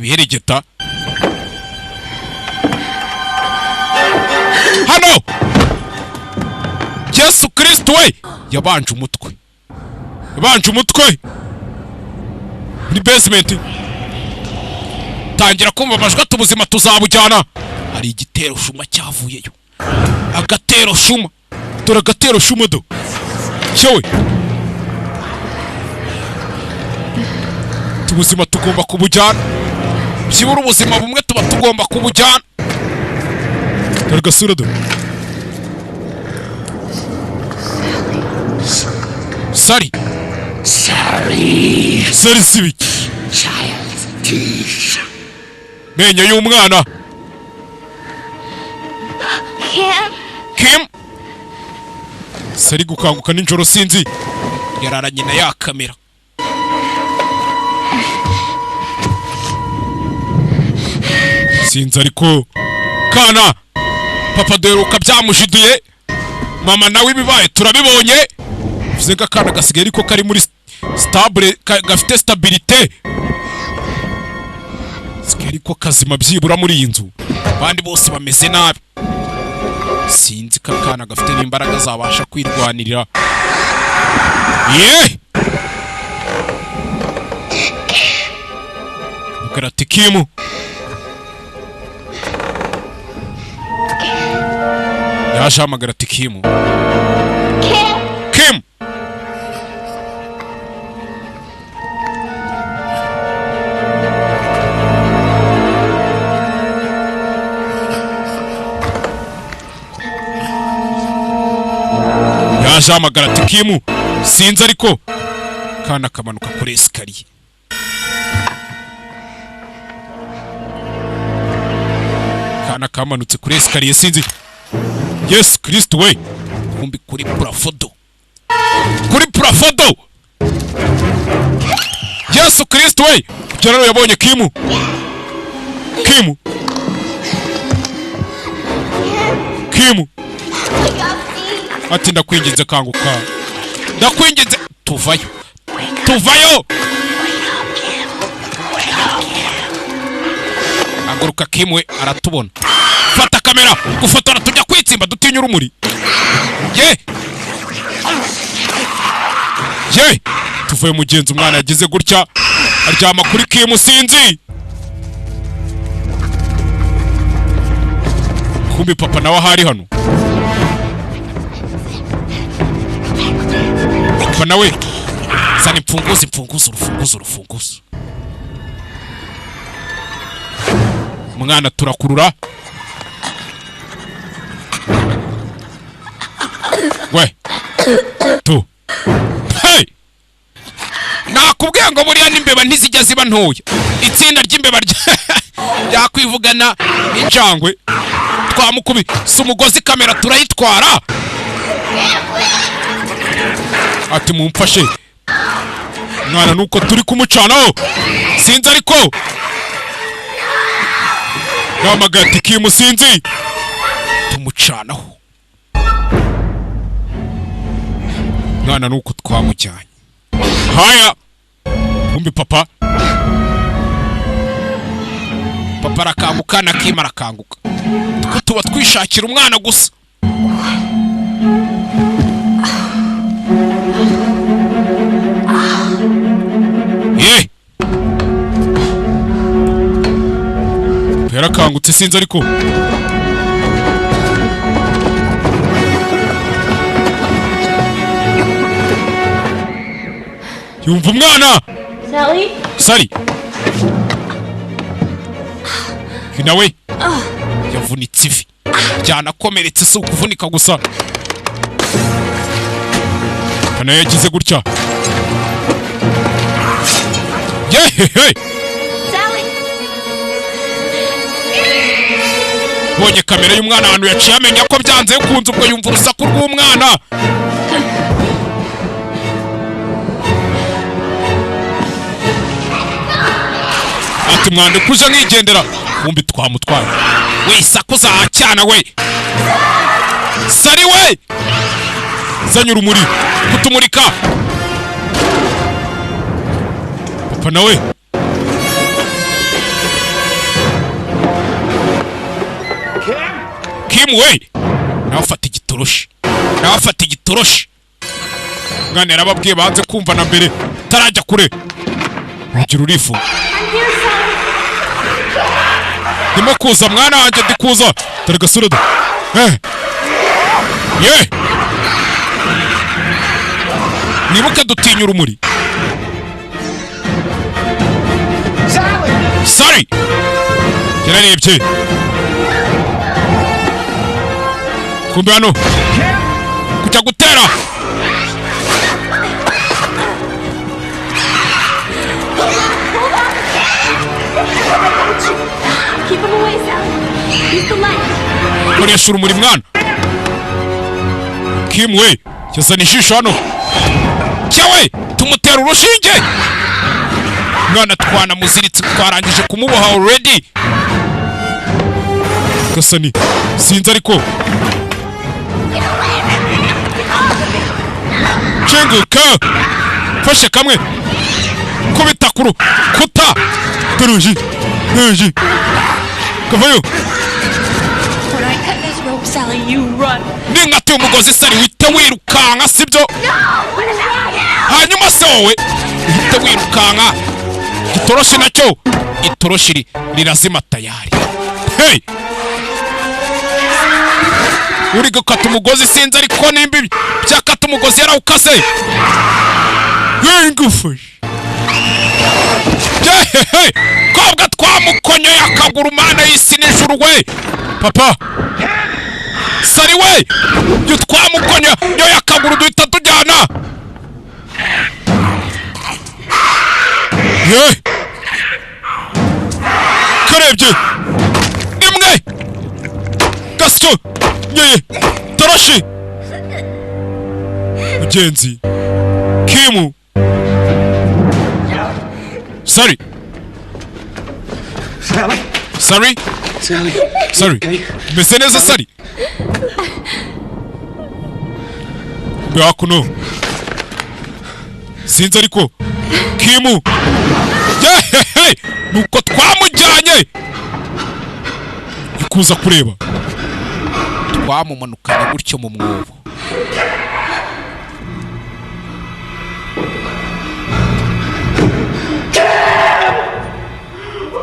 Abiheregeta. Hano! Yesu Kristo we! Yabanje umutwe. Yabanje umutwe! Muri basement. Tangira kumva amajwi atubuzima tuzabujyana. Hari igitero shuma cyavuyeyo. Agatero shuma. Dore agatero shuma do. Cyewe. Tubuzima tugomba kubujyana. Byibura ubuzima bumwe tuba tugomba kubujyana. Dore gasura do. Sari. Sari. Sari sibi. Child teeth. Menyo y'umwana. Kim. Sari gukanguka ninjoro sinzi. Yararanye na ya kamera. Sinzi ariko kana papa deruka byamushiduye. Mama nawe ibibaye turabibonye. Bivuze ko akana gasigaye ariko kari muri stable gafite stabilité. Sigaye ariko kazima byibura muri iyi nzu. Abandi bose bameze nabi. Sinzi ko akana gafite n'imbaraga zabasha kwirwanirira. Karate Kimu. Yaje hamagara Tikimu. Kim. Yaje hamagara Tikimu. Sinzi ariko kana kamanuka kuri esikariye. Kana kamanutse kuri esikariye sinzi. Yes Kristo we. Kumbi kuri prafodo. Kuri prafodo. Yesu Kristo we. Cyararo yabonye Kimu. Kimu. Kimu. Ati ndakwinginze kanguka. Ndakwinginze tuvayo. Tuvayo. Aguruka Kimu we aratubona. Fata kamera gufotora tujya kwitsimba dutinya urumuri. Ye tuvuye mugenzi umwana yagize gutya aryama kuri Kimu sinzi. Kumbi papa nawe hari hano. Papa nawe zana imfunguzo. Mwana turakurura. We tu hey nakubwiye ngo buriya n'imbeba ntizijya ziba ntoya. Itsinda ry'imbeba yakwivugana injangwe twamukubi umugozi kamera turayitwara. Ati mumfashe mwana nuko turi kumucanaho sinzi ariko namagati Kimu sinzi tumucanaho. Mwana nuko twamujyanye. Haya kumbi papa arakanguka na Kim arakanguka. Tuba twishakira umwana gusa. Yarakangutse sinzi ariko yumva umwana. Sari nawe yavunitse ivi byanakomeretse si ukuvunika gusa. Kana yagize gutya. Yehehe bonye kamera y'umwana ahantu yaciye amenya ko byanze kunze ubwo yumva urusaku rw'umwana. Ati mwande kuja nkigendera kumbi twamutwara. We sakuza cyana we. Sari we. Zanya urumuri kutumurika. Papa nawe Kim we nawe afata igitoroshi mwana yarababwiye banze kumva na mbere tarajya kure ugira urifu ndimo kuza mwana wanjye ndikuza dore gasurada nibuke dutinya urumuri Sorry yararebye kumbe hano kujya gutera koresha urumuri mwana Kim we cyazana ijisho hano cyawe tumutera urushinge mwana twanamuziritse twarangije kumuboha already Gasani sinzi ariko cenguka fashe kamwe kubita kuru kuta teruji kavayo ningati umugozi sari wite wirukanka sibyo hanyuma se wowe wite wirukanka gitoroshi nacyo itoroshi rirazima tayari hey uri gukata umugozi sinzi ariko nimba byakata umugozi yarawukase ngufashe kobwa twamukonyo yakaguru mana y'isi n'ijuru we papa sari we yo twamukonyo yo yakaguru duhita tujyana karebye imwe gasyo nyeye toroshi mugenzi Kimu Sorry mese neza Sally Bakuno sinzi ariko Kimu nuko twamujyanye ikuza kureba twamumanukanye gutyo mu mwobo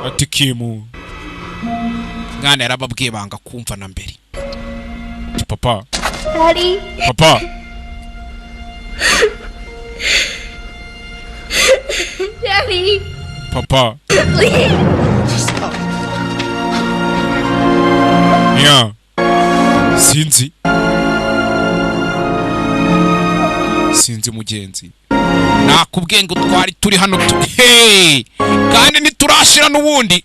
ati Kimu mwana yarababwiye banga kumva na mbere papa Daddy papa Daddy papa please yeah sinzi mugenzi nakubwiye ngo twari turi hano kandi ntiturashira n'ubundi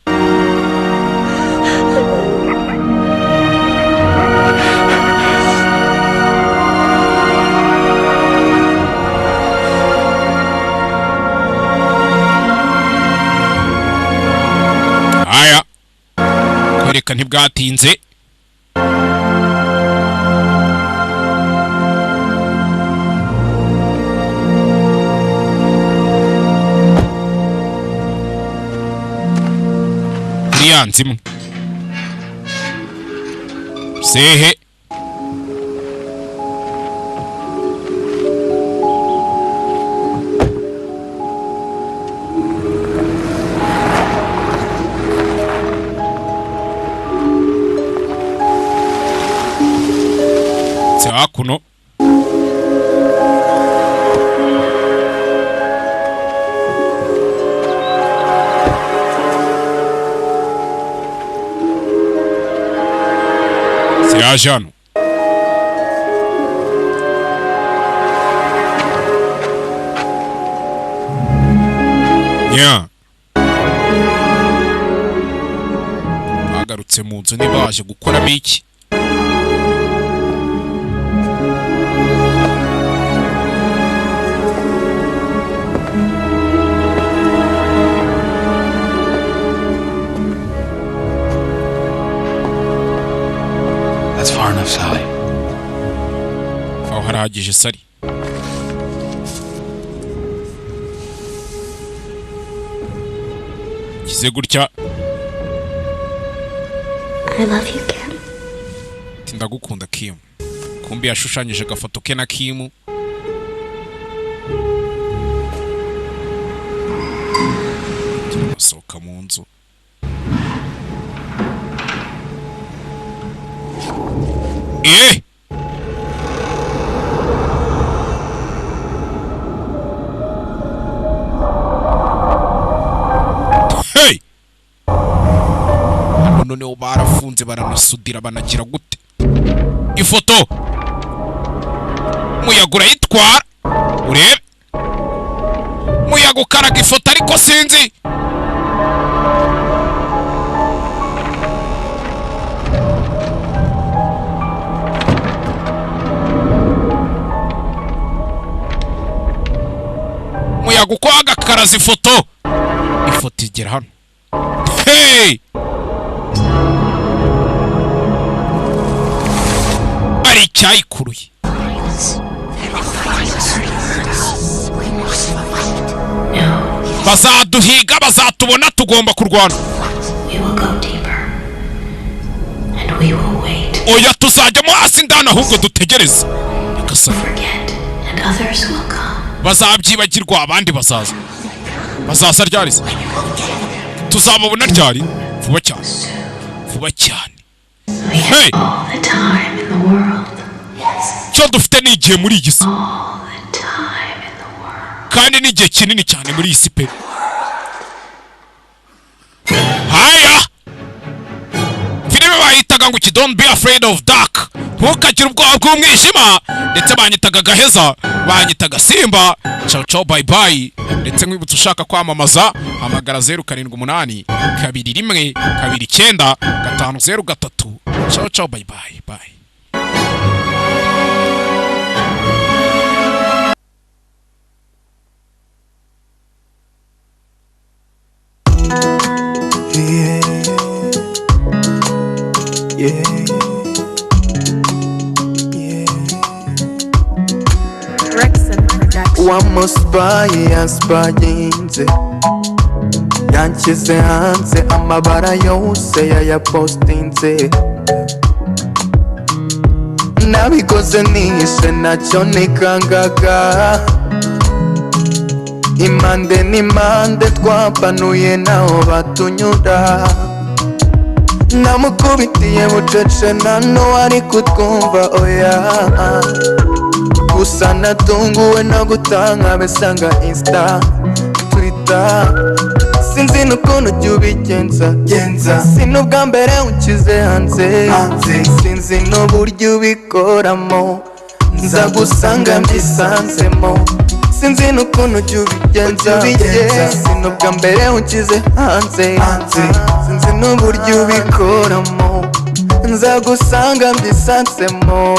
aya kwereka ntibwatinze yanzimwe sehe hakuno yaje hano bagarutse mu nzu ntibaje gukoramo iki That's far enough, Sally. aho harahagije Sally kize gutya I love you, Ken. ndagukunda Kim. Kumbi yashushanyije agafoto ke na Kim. Sohoka mu nzu. Hey! Noneho barafunze baranasudira banagira gute? Ifoto muyaga urayitwara urebe, muyaga ukaraga ifoto ariko sinzi. Muyaga uko agakaraza ifoto igera hano. Hey! Ari cyayikuruye. Bazaduhiga, bazatubona, tugomba kurwana. Oya tuzajyamo hasi ndana ahubwo dutegereze. Bazabyibagirwa abandi bazaza. Bazaza ryari? Tuzababona ryari? Vuba cyane. Vuba cyane. Hey! Cyo dufite ni igihe muri iyi si. Kandi ni igihe kinini cyane muri iyi si pe. Haya! Filime bayitaga ngo Don't be afraid of dark. Ntukagire ubwoba bw'umwijima. Ndetse banyitaga Agaheza, banyitaga Simba. Ciao ciao bye bye. Ndetse nkwibutsa ushaka kwamamaza hamagara 078 21 29 503. Ciao ciao bye bye bye. Wamuspaye yaspayinze yanshyize hanze amabara yose yayapostinze nabikoze nishe nacyo nikangaga impande n'impande twapanuye naho batunyura namukubitiye bucece nano ari kutwumva oya gusa natunguwe no gutanga besanga Insta Twitter sinzi n'ukuntu ujya ubigenza sinubwa mbere unshyize hanze sinzi n'uburyo ubikoramo nza gusanga mbyisanzemo sinzi n'ukuntu ujya ubigenza sinubwa mbere unshyize hanze sinzi n'uburyo ubikoramo nza gusanga mbyisanzemo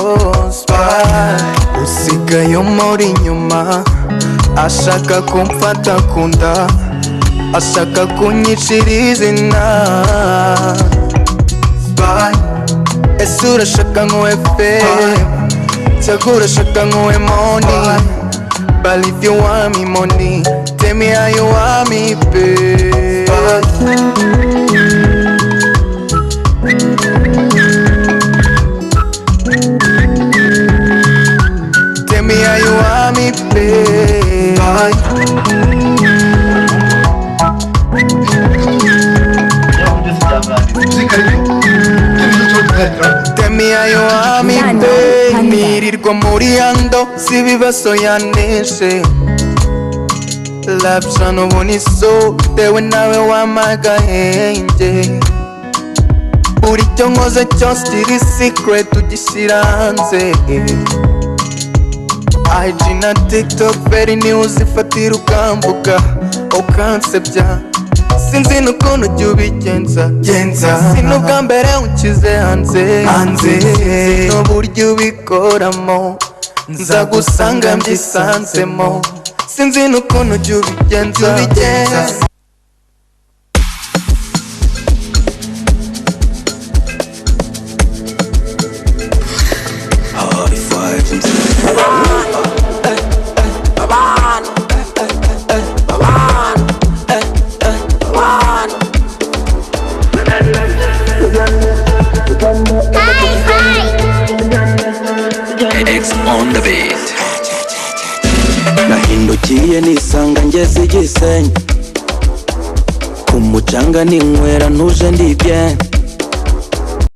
usigaye umuri inyuma ashaka kumfata kunda ashaka kunyicira izina ese urashaka nk'uwe fame cyangwa urashaka nk'uwe money but if you want me money tell me how you want me babe. Tell me how you want me, babe. Tell me how you want me, babe. Nirirwa muri ando si bibazo yaneshe lapsa n'ubuni so tewe nawe wamagahenge buri cyo nkoze cyose kiri secret ugishyira hanze IG na TikTok very news ifatira ukambuka ukansebya sinzi n'ukuntu ujya ubigenza sinubwa mbere unshyize hanze n'uburyo ubikoramo nza gusanga mbyisanzemo sinzi n'ukuntu ujya ubigenza Hi. X on the beat. Nahindukiye nisanga ngeze Gisenyi, ku mucanga ninywera ntuje ndi bien.